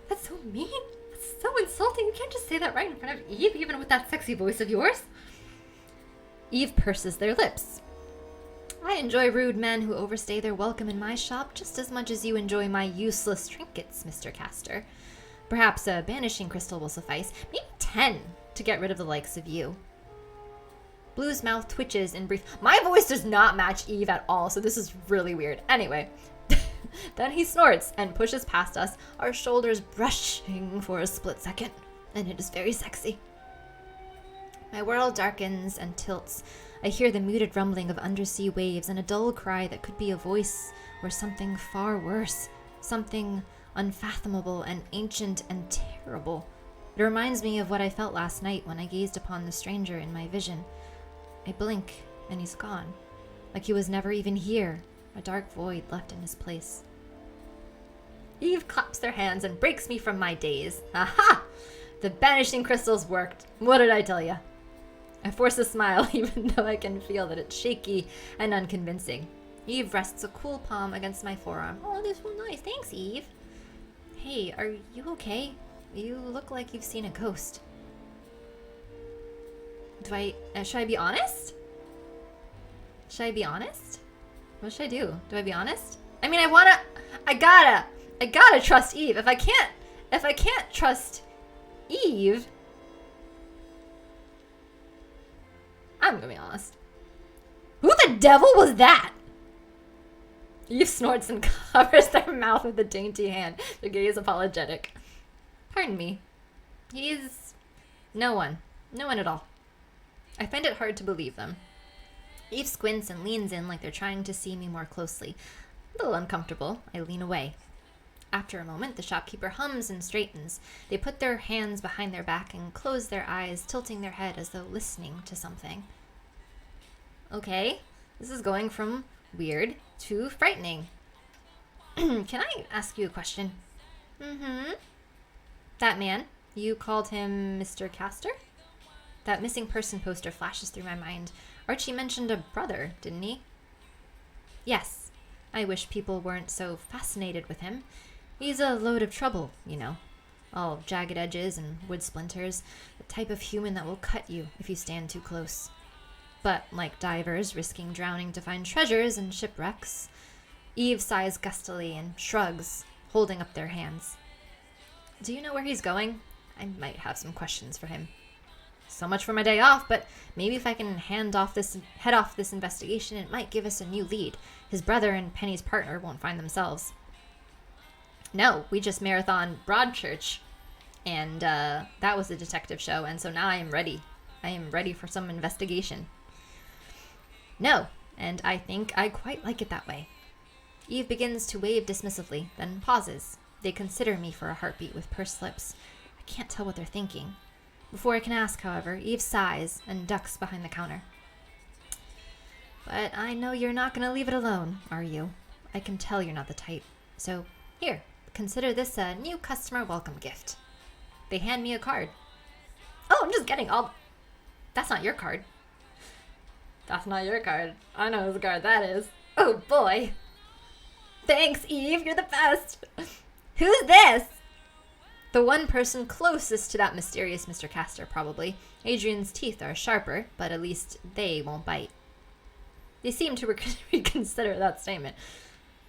That's so mean. That's so insulting. You can't just say that right in front of Eve, even with that sexy voice of yours. Eve purses their lips. I enjoy rude men who overstay their welcome in my shop just as much as you enjoy my useless trinkets, Mr. Castor. Perhaps a banishing crystal will suffice. Maybe 10 to get rid of the likes of you. Blue's mouth twitches in brief. My voice does not match Eve at all, so this is really weird. Anyway. Then he snorts and pushes past us, our shoulders brushing for a split second, and it is very sexy. My world darkens and tilts. I hear the muted rumbling of undersea waves and a dull cry that could be a voice or something far worse, something unfathomable and ancient and terrible. It reminds me of what I felt last night when I gazed upon the stranger in my vision. I blink, and he's gone, like he was never even here, a dark void left in his place. Eve claps their hands and breaks me from my daze. Aha! The banishing crystals worked. What did I tell you? I force a smile, even though I can feel that it's shaky and unconvincing. Eve rests a cool palm against my forearm. Oh, that's so nice. Thanks, Eve. Hey, are you okay? You look like you've seen a ghost. Should I be honest? Should I be honest? What should I do? Do I be honest? I mean, I gotta trust Eve. If I can't trust Eve, I'm gonna be honest. Who the devil was that? Eve snorts and covers their mouth with a dainty hand. Their gaze apologetic. Pardon me. He's no one. No one at all. I find it hard to believe them. Eve squints and leans in like they're trying to see me more closely. A little uncomfortable, I lean away. After a moment, the shopkeeper hums and straightens. They put their hands behind their back and close their eyes, tilting their head as though listening to something. Okay, this is going from weird to frightening. Can I ask you a question? Mm-hmm. That man, you called him Mr. Castor? That missing person poster flashes through my mind. Archie mentioned a brother, didn't he? Yes. I wish people weren't so fascinated with him. He's a load of trouble, you know. All jagged edges and wood splinters. The type of human that will cut you if you stand too close. But like divers risking drowning to find treasures and shipwrecks, Eve sighs gustily and shrugs, holding up their hands. Do you know where he's going? I might have some questions for him. So much for my day off, but maybe if I can head off this investigation, it might give us a new lead. His brother and Penny's partner won't find themselves. No, we just marathon Broadchurch, and that was a detective show, and so now I am ready. I am ready for some investigation. No, and I think I quite like it that way. Eve begins to wave dismissively, then pauses. They consider me for a heartbeat with pursed lips. I can't tell what they're thinking. Before I can ask, however, Eve sighs and ducks behind the counter. But I know you're not going to leave it alone, are you? I can tell you're not the type. So, here, consider this a new customer welcome gift. They hand me a card. Oh, I'm just getting all... That's not your card. That's not your card. I know whose card that is. Oh, boy. Thanks, Eve. You're the best. Who's this? The one person closest to that mysterious Mr. Castor, probably. Adrian's teeth are sharper, but at least they won't bite. They seem to reconsider that statement.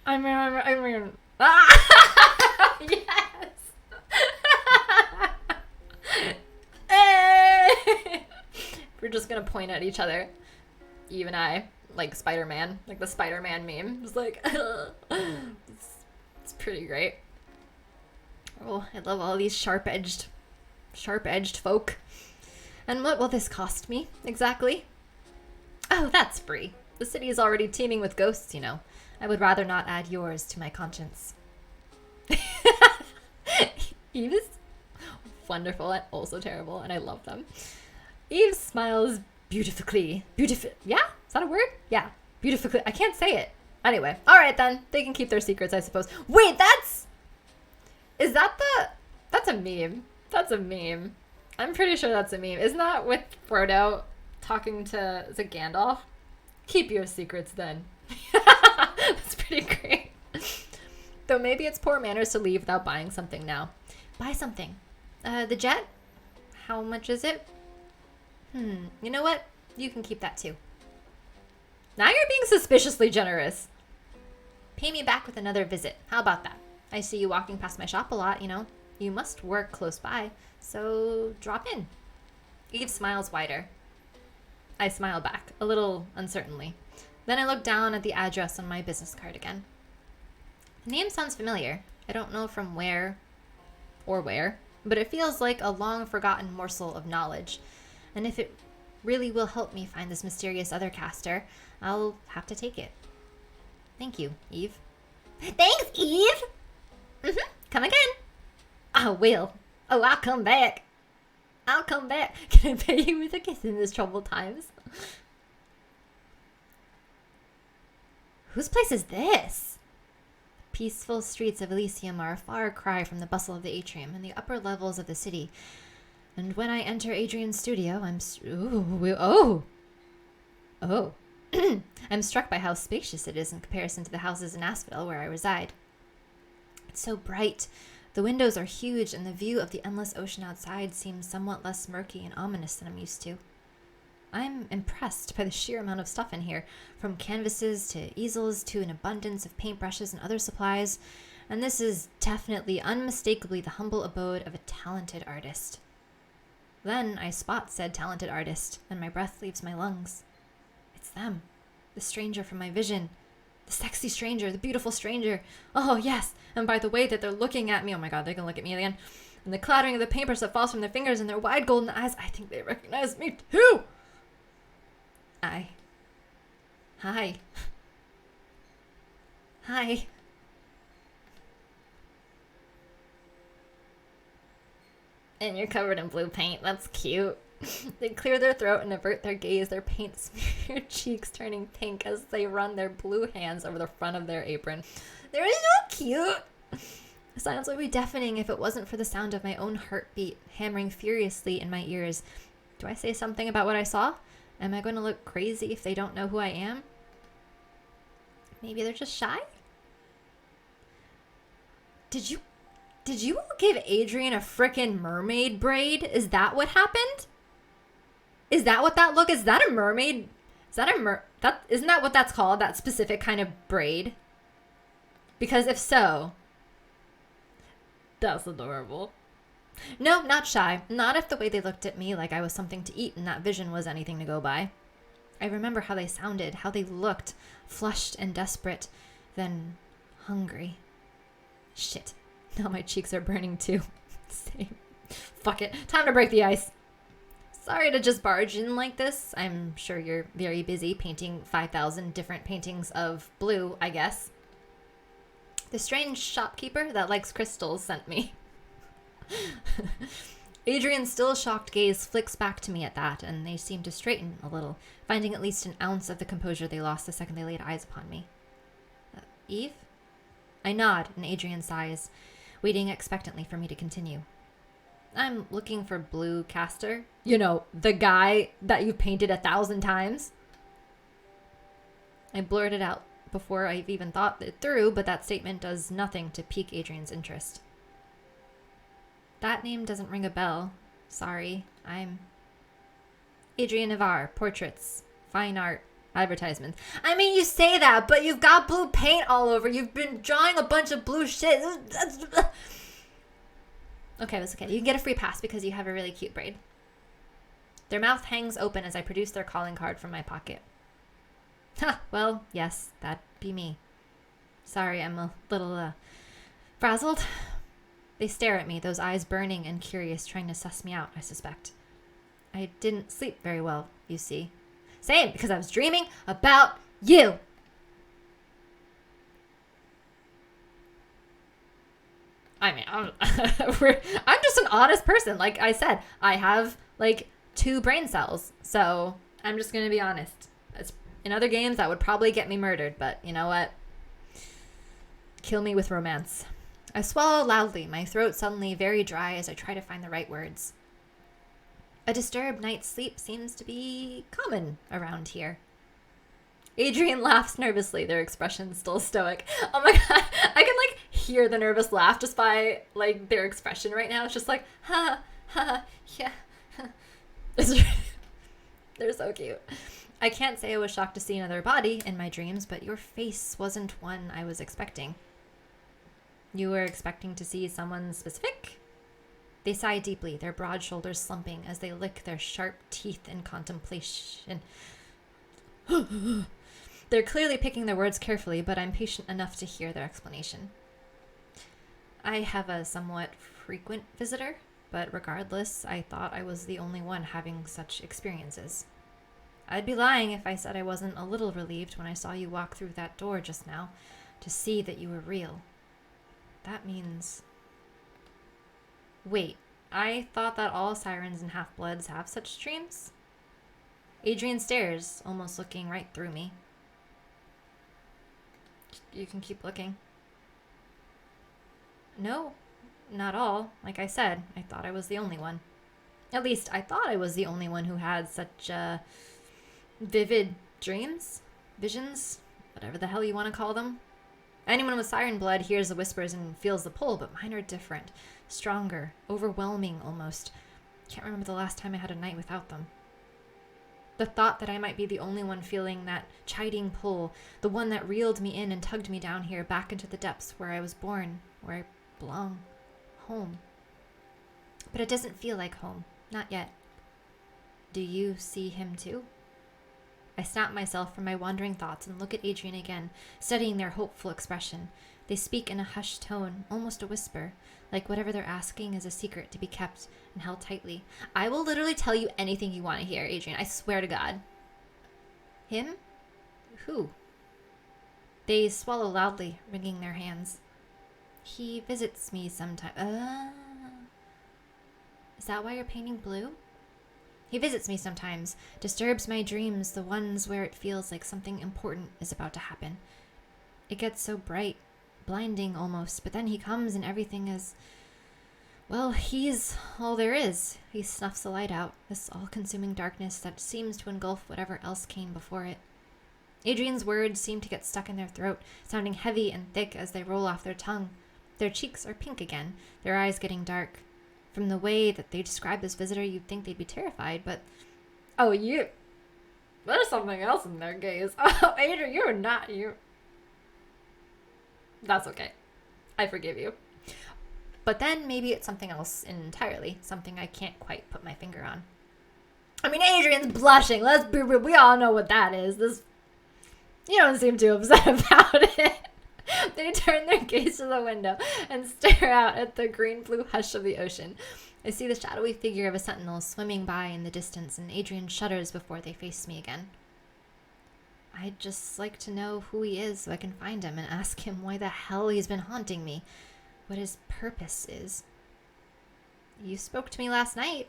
I mean... Ah! Yes! Hey! We're just gonna point at each other. Eve and I, like Spider-Man, like the Spider-Man meme. It's like, it's pretty great. Oh, I love all these sharp-edged folk. And what will this cost me, exactly? Oh, that's free. The city is already teeming with ghosts, you know. I would rather not add yours to my conscience. Eve is wonderful and also terrible, and I love them. Eve smiles beautifully. Beautiful. Yeah? Is that a word? Yeah. Beautifully. I can't say it. Anyway. All right, then. They can keep their secrets, I suppose. Wait, that's a meme. That's a meme. I'm pretty sure that's a meme. Isn't that with Frodo talking to, is it Gandalf? Keep your secrets then. That's pretty great. Though maybe it's poor manners to leave without buying something now. Buy something. The jet? How much is it? You know what? You can keep that too. Now you're being suspiciously generous. Pay me back with another visit. How about that? I see you walking past my shop a lot, you know. You must work close by, so drop in. Eve smiles wider. I smile back, a little uncertainly. Then I look down at the address on my business card again. The name sounds familiar. I don't know from where or where, but it feels like a long-forgotten morsel of knowledge. And if it really will help me find this mysterious other caster, I'll have to take it. Thank you, Eve. Thanks, Eve! Come again. I will. Oh, I'll come back. I'll come back. Can I pay you with a kiss in these troubled times? Whose place is this? Peaceful streets of Elysium are a far cry from the bustle of the atrium and the upper levels of the city. And when I enter Adrian's studio, I'm I'm struck by how spacious it is in comparison to the houses in Asphodel where I reside. It's so bright. The windows are huge, and the view of the endless ocean outside seems somewhat less murky and ominous than I'm used to. I'm impressed by the sheer amount of stuff in here, from canvases to easels to an abundance of paintbrushes and other supplies, and this is definitely, unmistakably the humble abode of a talented artist. Then I spot said talented artist, and my breath leaves my lungs. It's them, the stranger from my vision. The sexy stranger, the beautiful stranger. Oh, yes. And by the way that they're looking at me, oh my god, they're gonna look at me again. And the clattering of the paintbrush that falls from their fingers and their wide golden eyes, I think they recognize me too. Hi. Hi. And you're covered in blue paint. That's cute. They clear their throat and avert their gaze, their paint-smeared cheeks turning pink as they run their blue hands over the front of their apron. They're so cute! The silence would be deafening if it wasn't for the sound of my own heartbeat hammering furiously in my ears. Do I say something about what I saw? Am I going to look crazy if they don't know who I am? Maybe they're just shy? Did you give Adrian a frickin' mermaid braid? Is that what happened? Is that what that look? Is that a mermaid? Isn't that what that's called? That specific kind of braid? Because if so, that's adorable. No, not shy. Not if the way they looked at me like I was something to eat and that vision was anything to go by. I remember how they sounded, how they looked, flushed and desperate, then hungry. Shit. Now my cheeks are burning too. Same. Fuck it. Time to break the ice. Sorry to just barge in like this. I'm sure you're very busy painting 5,000 different paintings of blue, I guess. The strange shopkeeper that likes crystals sent me. Adrian's still shocked gaze flicks back to me at that, and they seem to straighten a little, finding at least an ounce of the composure they lost the second they laid eyes upon me. Eve? I nod, and Adrian sighs, waiting expectantly for me to continue. I'm looking for Blue Caster. You know, the guy that you've painted 1,000 times. I blurted out before I've even thought it through, but that statement does nothing to pique Adrian's interest. That name doesn't ring a bell. Sorry, I'm Adrian Navarre, portraits, fine art, advertisements. I mean, you say that, but you've got blue paint all over. You've been drawing a bunch of blue shit. Okay, that's okay. You can get a free pass because you have a really cute braid. Their mouth hangs open as I produce their calling card from my pocket. Ha, well, yes, that'd be me. Sorry, I'm a little, frazzled. They stare at me, those eyes burning and curious, trying to suss me out, I suspect. I didn't sleep very well, you see. Same, because I was dreaming about you. I mean, I'm just an honest person. Like I said, I have like 2 brain cells. So I'm just going to be honest. In other games, that would probably get me murdered. But you know what? Kill me with romance. I swallow loudly, my throat suddenly very dry as I try to find the right words. A disturbed night's sleep seems to be common around here. Adrian laughs nervously, their expression still stoic. Oh my god, I can like hear the nervous laugh just by like their expression right now. It's just like, ha, ha, yeah. They're so cute. I can't say I was shocked to see another body in my dreams, but your face wasn't one I was expecting. You were expecting to see someone specific? They sigh deeply, their broad shoulders slumping as they lick their sharp teeth in contemplation. They're clearly picking their words carefully, but I'm patient enough to hear their explanation. I have a somewhat frequent visitor, but regardless, I thought I was the only one having such experiences. I'd be lying if I said I wasn't a little relieved when I saw you walk through that door just now to see that you were real. That means... Wait, I thought that all sirens and half-bloods have such dreams? Adrian stares, almost looking right through me. You can keep looking. No, not all. Like I said, I thought I was the only one. At least, I thought I was the only one who had such, vivid dreams? Visions? Whatever the hell you want to call them. Anyone with siren blood hears the whispers and feels the pull, but mine are different. Stronger. Overwhelming, almost. Can't remember the last time I had a night without them. The thought that I might be the only one feeling that chiding pull, the one that reeled me in and tugged me down here back into the depths where I was born, where I belong. Home. But it doesn't feel like home. Not yet. Do you see him too? I snap myself from my wandering thoughts and look at Adrian again, studying their hopeful expression. They speak in a hushed tone, almost a whisper, like whatever they're asking is a secret to be kept and held tightly. I will literally tell you anything you want to hear, Adrian. I swear to God. Him? Who? They swallow loudly, wringing their hands. He visits me sometimes. Is that why you're painting blue? He visits me sometimes, disturbs my dreams, the ones where it feels like something important is about to happen. It gets so bright, blinding almost, but then he comes and everything is... Well, he's all there is. He snuffs the light out, this all-consuming darkness that seems to engulf whatever else came before it. Adrian's words seem to get stuck in their throat, sounding heavy and thick as they roll off their tongue. Their cheeks are pink again, their eyes getting dark. From the way that they describe this visitor, you'd think they'd be terrified, but... Oh, there's something else in their gaze. Oh, Adrian, you're not you. That's okay. I forgive you. But then maybe it's something else entirely, something I can't quite put my finger on. I mean, Adrian's blushing. Let's be real. We all know what that is. You don't seem too upset about it. They turn their gaze to the window and stare out at the green-blue hush of the ocean. I see the shadowy figure of a sentinel swimming by in the distance, and Adrian shudders before they face me again. I'd just like to know who he is so I can find him and ask him why the hell he's been haunting me, what his purpose is. You spoke to me last night.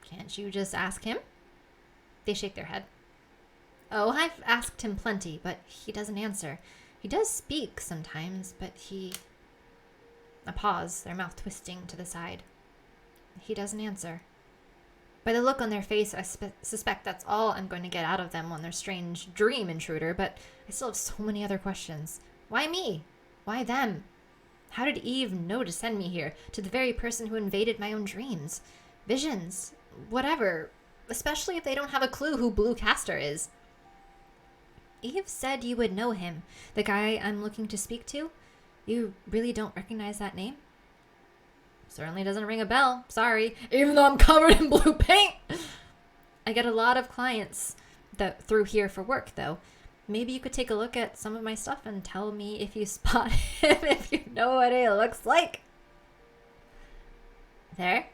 Can't you just ask him? They shake their head. Oh, I've asked him plenty, but he doesn't answer. He does speak sometimes, but he... A pause, their mouth twisting to the side. He doesn't answer. By the look on their face, I suspect that's all I'm going to get out of them on their strange dream intruder, but I still have so many other questions. Why me? Why them? How did Eve know to send me here, to the very person who invaded my own dreams? Visions? Whatever. Especially if they don't have a clue who Blue Castor is. Eve said you would know him, the guy I'm looking to speak to. You really don't recognize that name? Certainly doesn't ring a bell. Sorry. Even though I'm covered in blue paint. I get a lot of clients through here for work, though. Maybe you could take a look at some of my stuff and tell me if you spot him, if you know what he looks like. There?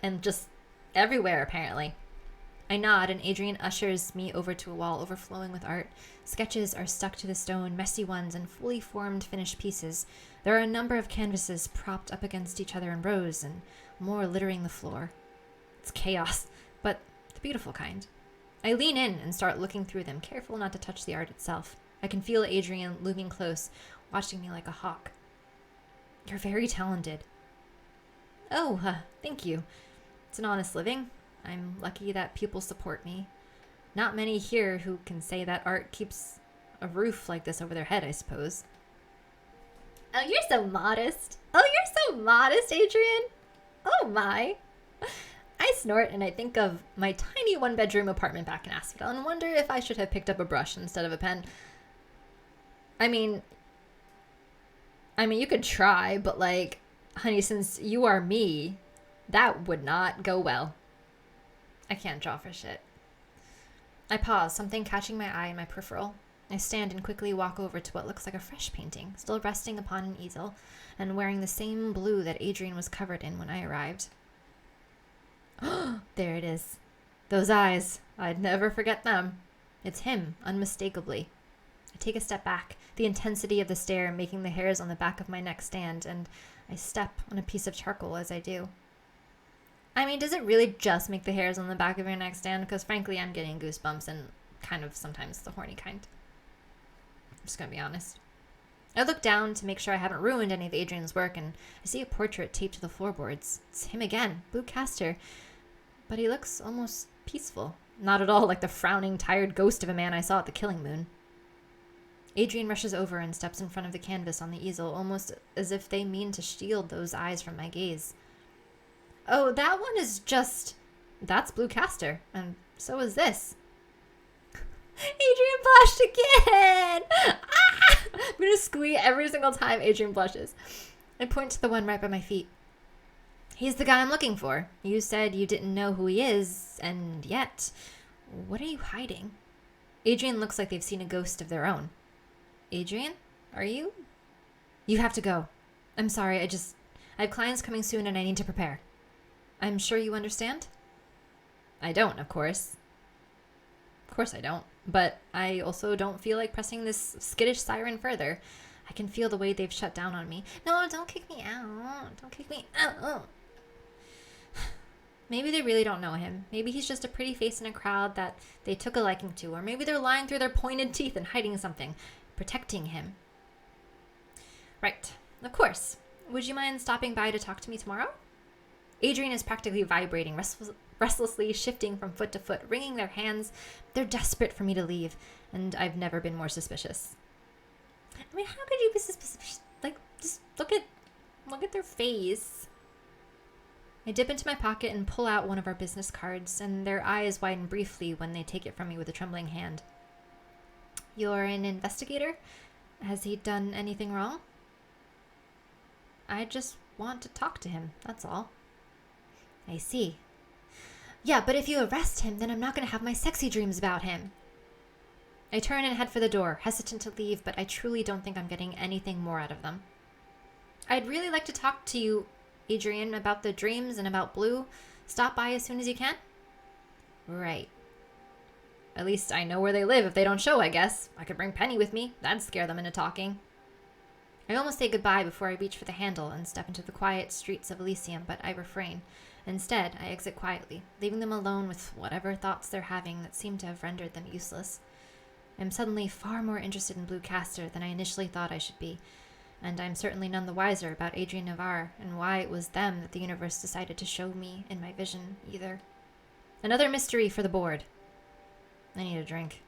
And just everywhere, apparently. I nod, and Adrian ushers me over to a wall overflowing with art. Sketches are stuck to the stone, messy ones and fully formed finished pieces. There are a number of canvases propped up against each other in rows, and more littering the floor. It's chaos, but the beautiful kind. I lean in and start looking through them, careful not to touch the art itself. I can feel Adrian looming close, watching me like a hawk. You're very talented. Oh, thank you. It's an honest living. I'm lucky that people support me. Not many here who can say that art keeps a roof like this over their head, I suppose. Oh, you're so modest. Oh, you're so modest, Adrian. Oh, my. I snort and I think of my tiny one-bedroom apartment back in Asphodel and wonder if I should have picked up a brush instead of a pen. I mean, you could try, but like, honey, since you are me, that would not go well. I can't draw for shit. I pause, something catching my eye in my peripheral. I stand and quickly walk over to what looks like a fresh painting, still resting upon an easel, and wearing the same blue that Adrian was covered in when I arrived. There it is. Those eyes. I'd never forget them. It's him, unmistakably. I take a step back, the intensity of the stare making the hairs on the back of my neck stand, and I step on a piece of charcoal as I do. I mean, does it really just make the hairs on the back of your neck stand? Because frankly, I'm getting goosebumps and kind of sometimes the horny kind. I'm just gonna be honest. I look down to make sure I haven't ruined any of Adrian's work, and I see a portrait taped to the floorboards. It's him again, Blue Castor. But he looks almost peaceful. Not at all like the frowning, tired ghost of a man I saw at the Killing Moon. Adrian rushes over and steps in front of the canvas on the easel, almost as if they mean to shield those eyes from my gaze. Oh, that one is just... That's Blue Castor, and so is this. Adrian blushed again! Ah! I'm gonna squeal every single time Adrian blushes. I point to the one right by my feet. He's the guy I'm looking for. You said you didn't know who he is, and yet... What are you hiding? Adrian looks like they've seen a ghost of their own. Adrian? Are you? You have to go. I'm sorry, I have clients coming soon and I need to prepare. I'm sure you understand? I don't, of course. Of course I don't. But I also don't feel like pressing this skittish siren further. I can feel the way they've shut down on me. No, don't kick me out. Don't kick me out. Maybe they really don't know him. Maybe he's just a pretty face in a crowd that they took a liking to. Or maybe they're lying through their pointed teeth and hiding something. Protecting him. Right. Of course. Would you mind stopping by to talk to me tomorrow? Adrian is practically vibrating, restlessly shifting from foot to foot, wringing their hands. They're desperate for me to leave, and I've never been more suspicious. I mean, how could you be suspicious? Like, just look at their face. I dip into my pocket and pull out one of our business cards, and their eyes widen briefly when they take it from me with a trembling hand. You're an investigator? Has he done anything wrong? I just want to talk to him, that's all. I see. Yeah, but if you arrest him, then I'm not going to have my sexy dreams about him. I turn and head for the door, hesitant to leave, but I truly don't think I'm getting anything more out of them. I'd really like to talk to you, Adrian, about the dreams and about Blue. Stop by as soon as you can? Right. At least I know where they live if they don't show, I guess. I could bring Penny with me. That'd scare them into talking. I almost say goodbye before I reach for the handle and step into the quiet streets of Elysium, but I refrain. Instead, I exit quietly, leaving them alone with whatever thoughts they're having that seem to have rendered them useless. I'm suddenly far more interested in Blue Castor than I initially thought I should be, and I'm certainly none the wiser about Adrian Navarre and why it was them that the universe decided to show me in my vision, either. Another mystery for the board. I need a drink.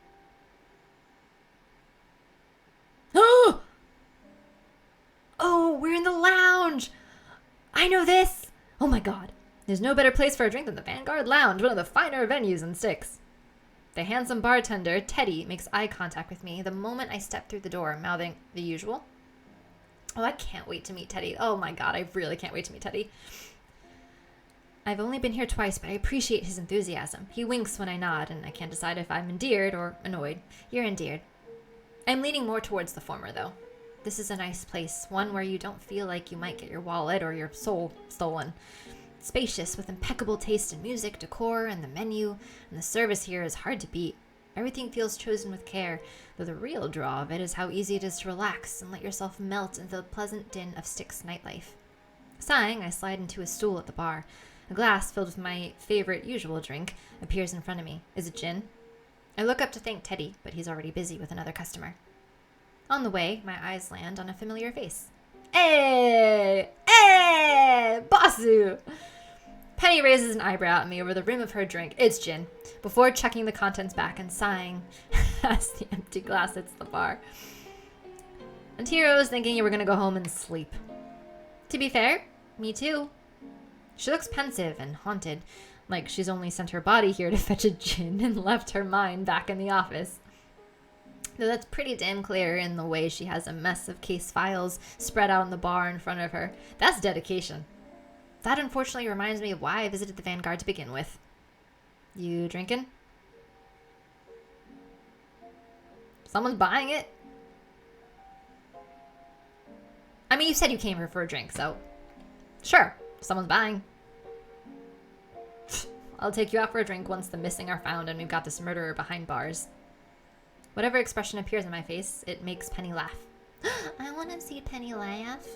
Oh! Oh, we're in the lounge! I know this! Oh my god. There's no better place for a drink than the Vanguard Lounge, one of the finer venues in Styx. The handsome bartender, Teddy, makes eye contact with me the moment I step through the door, mouthing the usual. Oh, I can't wait to meet Teddy. Oh my god, I really can't wait to meet Teddy. I've only been here twice, but I appreciate his enthusiasm. He winks when I nod, and I can't decide if I'm endeared or annoyed. You're endeared. I'm leaning more towards the former, though. This is a nice place, one where you don't feel like you might get your wallet or your soul stolen. spacious with impeccable taste in music, decor, and the menu, and the service here is hard to beat. Everything feels chosen with care, though the real draw of it is how easy it is to relax and let yourself melt into the pleasant din of Styx nightlife. Sighing, I slide into a stool at the bar. A glass filled with my favorite usual drink appears in front of me. Is it gin? I look up to thank Teddy, but he's already busy with another customer. On the way, my eyes land on a familiar face. Hey! Hey! Bossu! Penny raises an eyebrow at me over the rim of her drink. It's gin. Before checking the contents back and sighing as the empty glass hits the bar. And Hiro was thinking you were going to go home and sleep. To be fair, me too. She looks pensive and haunted, like she's only sent her body here to fetch a gin and left her mind back in the office. Though that's pretty damn clear in the way she has a mess of case files spread out on the bar in front of her. That's dedication. That unfortunately reminds me of why I visited the Vanguard to begin with. You drinking? Someone's buying it? I mean, you said you came here for a drink, so... Sure, someone's buying. I'll take you out for a drink once the missing are found and we've got this murderer behind bars. Whatever expression appears on my face, it makes Penny laugh. I want to see Penny laugh.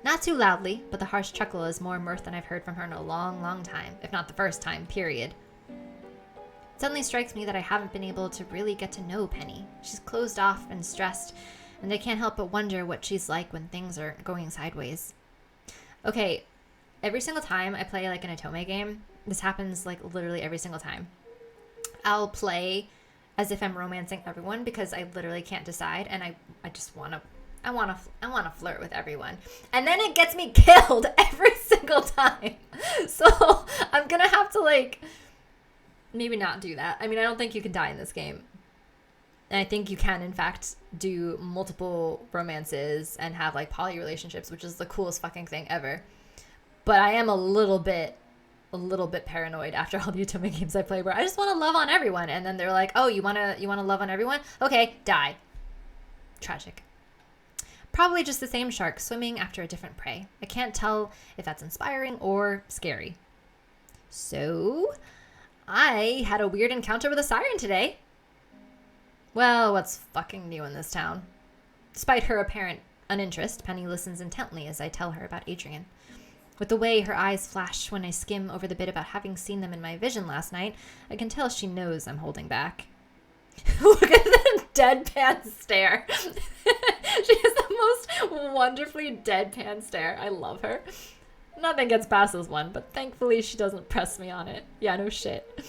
Not too loudly, but the harsh chuckle is more mirth than I've heard from her in a long, long time, if not the first time, period. It suddenly strikes me that I haven't been able to really get to know Penny. She's closed off and stressed, and I can't help but wonder what she's like when things are going sideways. Okay, every single time I play like an Otome game, this happens like literally every single time. I'll play as if I'm romancing everyone because I literally can't decide, and I just want to flirt with everyone. And then it gets me killed every single time. So I'm going to have to like maybe not do that. I mean, I don't think you can die in this game. And I think you can, in fact, do multiple romances and have like poly relationships, which is the coolest fucking thing ever. But I am a little bit paranoid after all the Otome games I play where I just want to love on everyone. And then they're like, oh, you want to love on everyone? Okay, die. Tragic. Probably just the same shark swimming after a different prey. I can't tell if that's inspiring or scary. So, I had a weird encounter with a siren today. Well, what's fucking new in this town? Despite her apparent uninterest, Penny listens intently as I tell her about Adrian. With the way her eyes flash when I skim over the bit about having seen them in my vision last night, I can tell she knows I'm holding back. Look at the deadpan stare. She has the most wonderfully deadpan stare. I love her. Nothing gets past this one, but thankfully she doesn't press me on it. Yeah, no shit.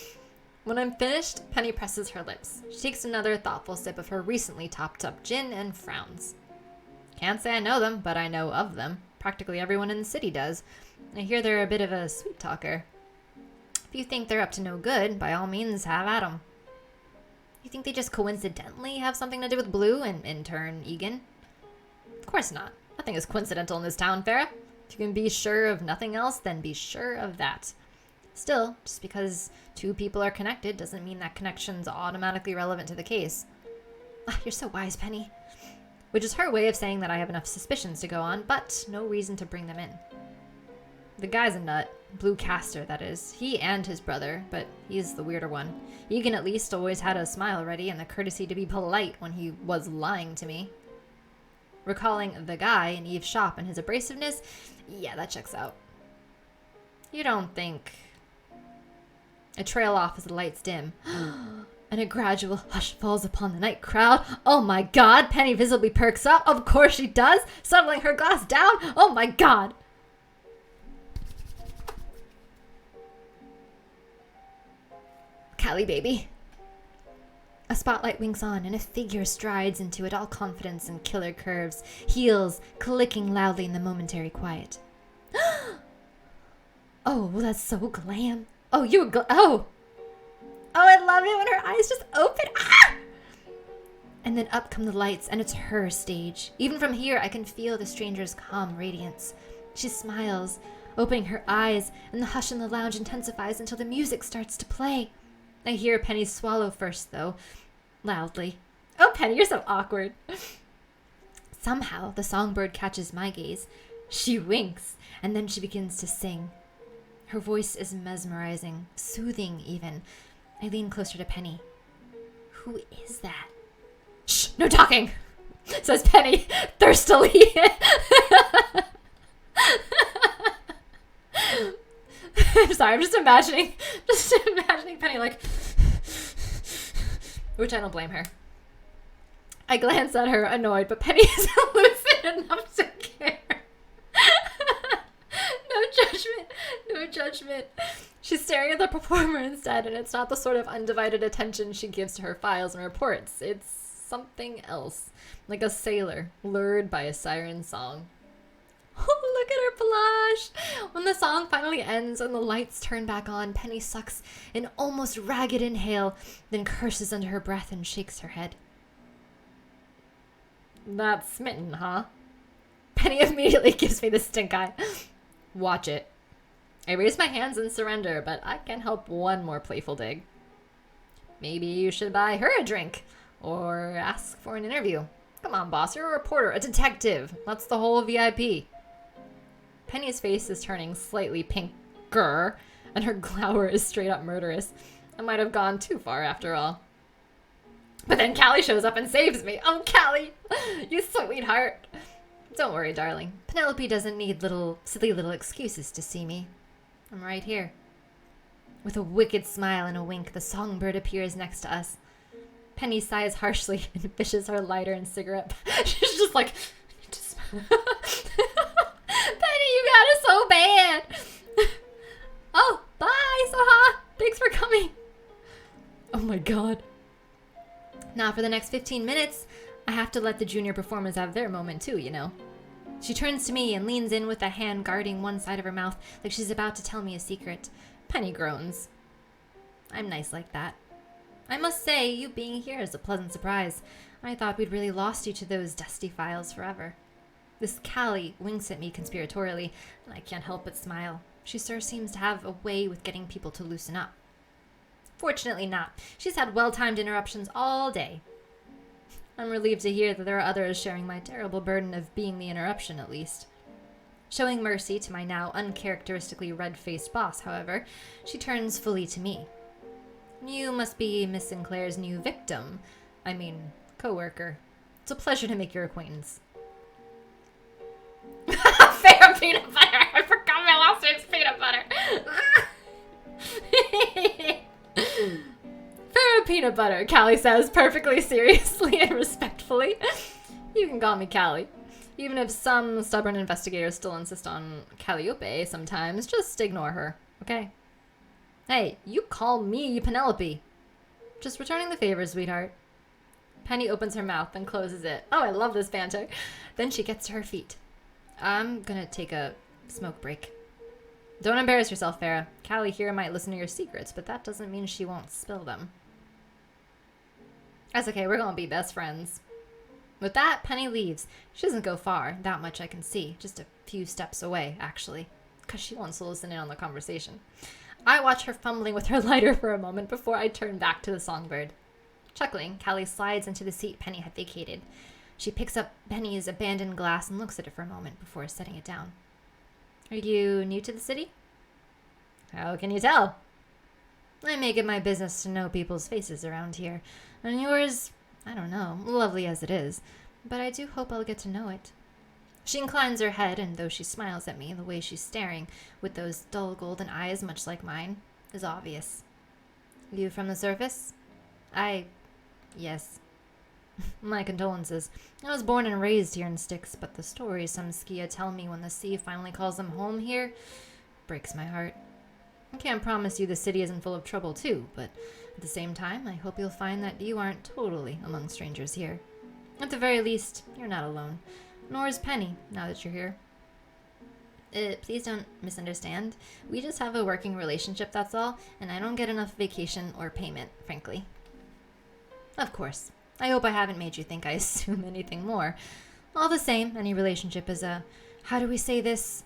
When I'm finished, Penny presses her lips. She takes another thoughtful sip of her recently topped up gin and frowns. Can't say I know them, but I know of them. Practically everyone in the city does. I hear they're a bit of a sweet talker. If you think they're up to no good, by all means, have at 'em. You think they just coincidentally have something to do with Blue and, in turn, Egan? Of course not. Nothing is coincidental in this town, Farah. If you can be sure of nothing else, then be sure of that. Still, just because two people are connected doesn't mean that connection's automatically relevant to the case. Ah, you're so wise, Penny. Which is her way of saying that I have enough suspicions to go on, but no reason to bring them in. The guy's a nut. Blue Castor, that is. He and his brother, but he's the weirder one. Egan at least always had a smile ready and the courtesy to be polite when he was lying to me. Recalling the guy in Eve's shop and his abrasiveness, yeah, that checks out. You don't think... I trail off as the lights dim. And a gradual hush falls upon the night crowd. Oh my god, Penny visibly perks up. Of course she does, settling her glass down. Oh my god. Callie, baby. A spotlight winks on and a figure strides into it, all confidence and killer curves, heels clicking loudly in the momentary quiet. Oh, that's so glam. Oh, oh, I love it when her eyes just open. Ah! And then up come the lights, and it's her stage. Even from here, I can feel the stranger's calm radiance. She smiles, opening her eyes, and the hush in the lounge intensifies until the music starts to play. I hear Penny swallow first, though, loudly. Oh, Penny, you're so awkward. Somehow, the songbird catches my gaze. She winks, and then she begins to sing. Her voice is mesmerizing, soothing even. I lean closer to Penny. Who is that? Shh, no talking, says Penny thirstily. I'm sorry, I'm just imagining Penny like, which I don't blame her. I glance at her, annoyed, but Penny isn't lucid enough to care. No judgment. She's staring at the performer instead, and it's not the sort of undivided attention she gives to her files and reports. It's something else, like a sailor lured by a siren song. Oh, look at her blush! When the song finally ends and the lights turn back on, Penny sucks an almost ragged inhale, then curses under her breath and shakes her head. That's smitten, huh? Penny immediately gives me the stink eye. Watch it. I raise my hands in surrender, but I can't help one more playful dig. Maybe you should buy her a drink, or ask for an interview. Come on, boss, you're a reporter, a detective. That's the whole VIP. Penny's face is turning slightly pinker, and her glower is straight up murderous. I might have gone too far after all. But then Callie shows up and saves me. Oh, Callie, you sweetheart. Don't worry, darling. Penelope doesn't need silly little excuses to see me. I'm right here. With a wicked smile and a wink, the songbird appears next to us. Penny sighs harshly and fishes her lighter and cigarette. She's just like, Penny, you got it so bad. Oh, bye, Soha. Thanks for coming. Oh my god. Now for the next 15 minutes, I have to let the junior performers have their moment too, you know. She turns to me and leans in with a hand guarding one side of her mouth like she's about to tell me a secret. Penny groans. I'm nice like that. I must say, you being here is a pleasant surprise. I thought we'd really lost you to those dusty files forever. This Callie winks at me conspiratorially, and I can't help but smile. She sure seems to have a way with getting people to loosen up. Fortunately not. She's had well-timed interruptions all day. I'm relieved to hear that there are others sharing my terrible burden of being the interruption, at least. Showing mercy to my now uncharacteristically red-faced boss, however, she turns fully to me. You must be Miss Sinclair's new victim. I mean, co-worker. It's a pleasure to make your acquaintance. Fair peanut butter! I forgot my last name's peanut butter! Farrah Peanut Butter, Callie says, perfectly seriously and respectfully. You can call me Callie. Even if some stubborn investigators still insist on Calliope sometimes, just ignore her, okay? Hey, you call me Penelope. Just returning the favor, sweetheart. Penny opens her mouth and closes it. Oh, I love this banter. Then she gets to her feet. I'm gonna take a smoke break. Don't embarrass yourself, Farrah. Callie here might listen to your secrets, but that doesn't mean she won't spill them. That's okay, we're gonna be best friends. With that, Penny leaves. She doesn't go far, that much I can see. Just a few steps away, actually, because she wants to listen in on the conversation. I watch her fumbling with her lighter for a moment before I turn back to the songbird. Chuckling, Callie slides into the seat Penny had vacated. She picks up Penny's abandoned glass and looks at it for a moment before setting it down. Are you new to the city? How can you tell? I make it my business to know people's faces around here. And yours, I don't know, lovely as it is, but I do hope I'll get to know it. She inclines her head, and though she smiles at me, the way she's staring, with those dull golden eyes much like mine, is obvious. You from the surface? Yes. My condolences. I was born and raised here in Styx, but the stories some Skia tell me when the sea finally calls them home here breaks my heart. I can't promise you the city isn't full of trouble too, but at the same time, I hope you'll find that you aren't totally among strangers here. At the very least, you're not alone. Nor is Penny, now that you're here. Please don't misunderstand. We just have a working relationship, that's all, and I don't get enough vacation or payment, frankly. Of course. I hope I haven't made you think I assume anything more. All the same, any relationship is a, how do we say this,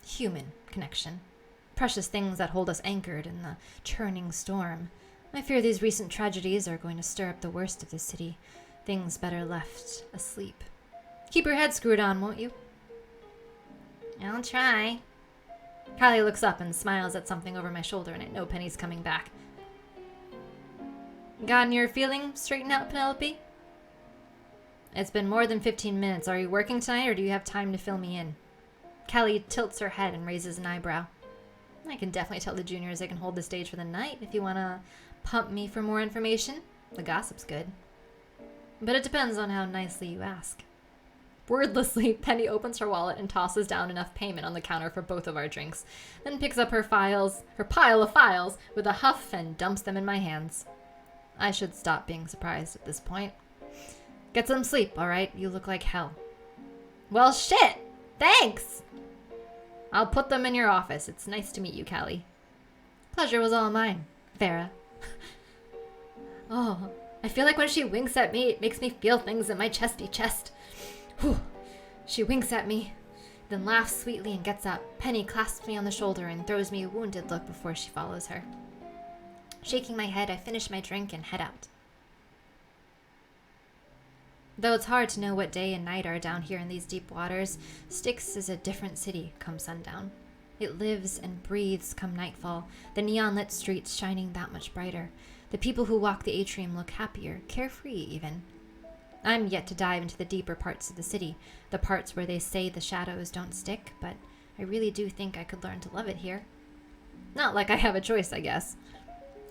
human connection. Precious things that hold us anchored in the churning storm. I fear these recent tragedies are going to stir up the worst of the city. Things better left asleep. Keep your head screwed on, won't you? I'll try. Callie looks up and smiles at something over my shoulder, and I know Penny's coming back. Gotten your feeling straightened out, Penelope? It's been more than 15 minutes. Are you working tonight, or do you have time to fill me in? Callie tilts her head and raises an eyebrow. I can definitely tell the juniors they can hold the stage for the night if you want to pump me for more information. The gossip's good. But it depends on how nicely you ask. Wordlessly, Penny opens her wallet and tosses down enough payment on the counter for both of our drinks, then picks up her pile of files with a huff and dumps them in my hands. I should stop being surprised at this point. Get some sleep, all right? You look like hell. Well, shit! Thanks! I'll put them in your office. It's nice to meet you, Callie. Pleasure was all mine, Farah. Oh, I feel like when she winks at me, it makes me feel things in my chesty chest. Whew. She winks at me, then laughs sweetly and gets up. Penny clasps me on the shoulder and throws me a wounded look before she follows her. Shaking my head, I finish my drink and head out. Though it's hard to know what day and night are down here in these deep waters, Styx is a different city come sundown. It lives and breathes come nightfall, the neon-lit streets shining that much brighter. The people who walk the atrium look happier, carefree even. I'm yet to dive into the deeper parts of the city, the parts where they say the shadows don't stick, but I really do think I could learn to love it here. Not like I have a choice, I guess.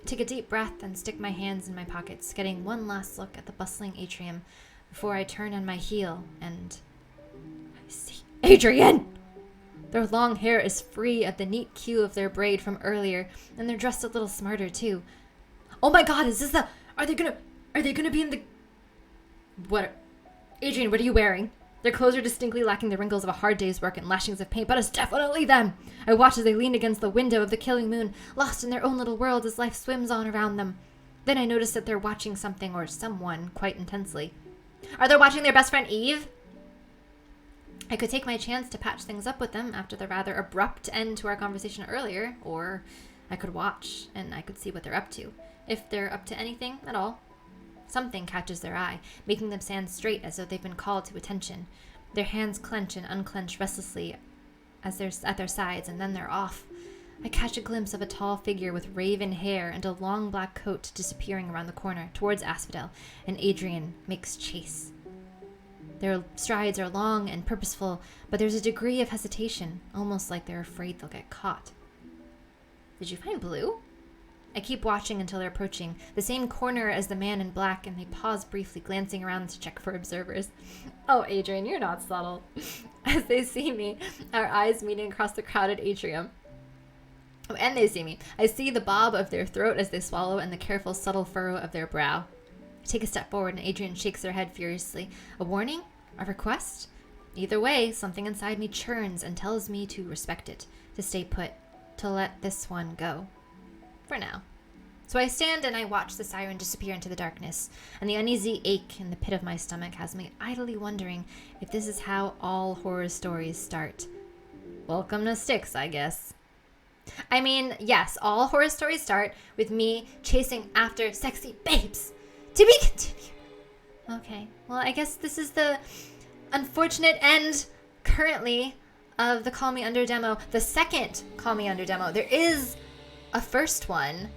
Take a deep breath and stick my hands in my pockets, getting one last look at the bustling atrium before I turn on my heel and I see Adrian! Their long hair is free of the neat queue of their braid from earlier, and they're dressed a little smarter too. Oh my god, is this the... Are they gonna be in the... What? Adrian, what are you wearing? Their clothes are distinctly lacking the wrinkles of a hard day's work and lashings of paint, but it's definitely them. I watch as they lean against the window of the killing moon, lost in their own little world as life swims on around them. Then I notice that they're watching something or someone quite intensely. Are they watching their best friend Eve? I could take my chance to patch things up with them after the rather abrupt end to our conversation earlier, or I could watch and I could see what they're up to, if they're up to anything at all. Something catches their eye, making them stand straight as though they've been called to attention. Their hands clench and unclench restlessly as they're at their sides, and then they're off. I catch a glimpse of a tall figure with raven hair and a long black coat disappearing around the corner towards Asphodel, and Adrian makes chase. Their strides are long and purposeful, but there's a degree of hesitation, almost like they're afraid they'll get caught. Did you find Blue? I keep watching until they're approaching the same corner as the man in black, and they pause briefly, glancing around to check for observers. Oh, Adrian, you're not subtle. As they see me, our eyes meeting across the crowded atrium. Oh, and they see me. I see the bob of their throat as they swallow and the careful, subtle furrow of their brow. I take a step forward and Adrian shakes her head furiously. A warning? A request? Either way, something inside me churns and tells me to respect it, to stay put, to let this one go. For now. So I stand and I watch the siren disappear into the darkness, and the uneasy ache in the pit of my stomach has me idly wondering if this is how all horror stories start. Welcome to Styx, I guess. I mean, yes, all horror stories start with me chasing after sexy babes. To be continued. Okay, well, I guess this is the unfortunate end, currently, of the Call Me Under demo. The second Call Me Under demo. There is a first one,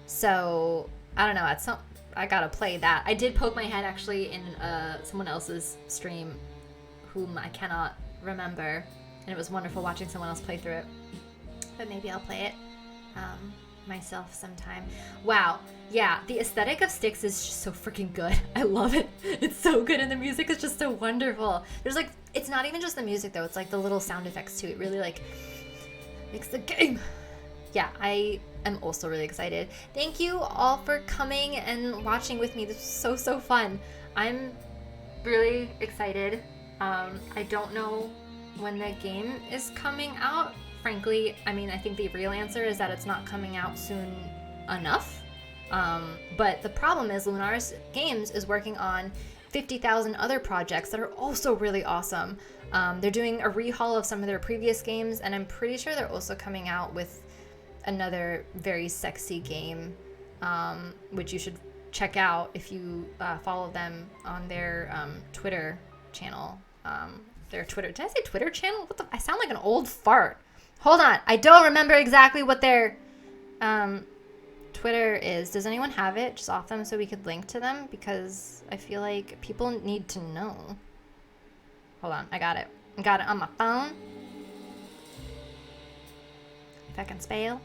so I don't know. I gotta play that. I did poke my head actually in someone else's stream, whom I cannot remember, and it was wonderful watching someone else play through it. But maybe I'll play it myself sometime. Wow, yeah, the aesthetic of Styx is just so freaking good. I love it. It's so good, and the music is just so wonderful. There's like, it's not even just the music though. It's like the little sound effects too. It really like makes the game. Yeah, I am also really excited. Thank you all for coming and watching with me. This was so fun. I'm really excited. I don't know when the game is coming out. Frankly, I mean, I think the real answer is that it's not coming out soon enough. But the problem is Lunaris Games is working on 50,000 other projects that are also really awesome. They're doing a rehaul of some of their previous games, and I'm pretty sure they're also coming out with another very sexy game, which you should check out if you follow them on their Twitter channel. Their Twitter, did I say Twitter channel? I sound like an old fart. Hold on. I don't remember exactly what their Twitter is. Does anyone have it just off them so we could link to them? Because I feel like people need to know. Hold on. I got it. I got it on my phone. If I can spell.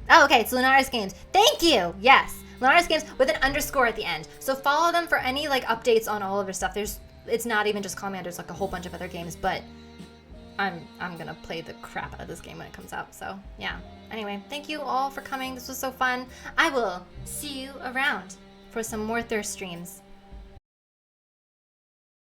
Oh, okay. It's Lunaris Games. Thank you. Yes. Lunaris Games with an underscore at the end. So follow them for any like updates on all of their stuff. It's not even just Commander's, like a whole bunch of other games, but I'm gonna play the crap out of this game when it comes out. So yeah. Anyway, thank you all for coming. This was so fun. I will see you around for some more Thirst streams.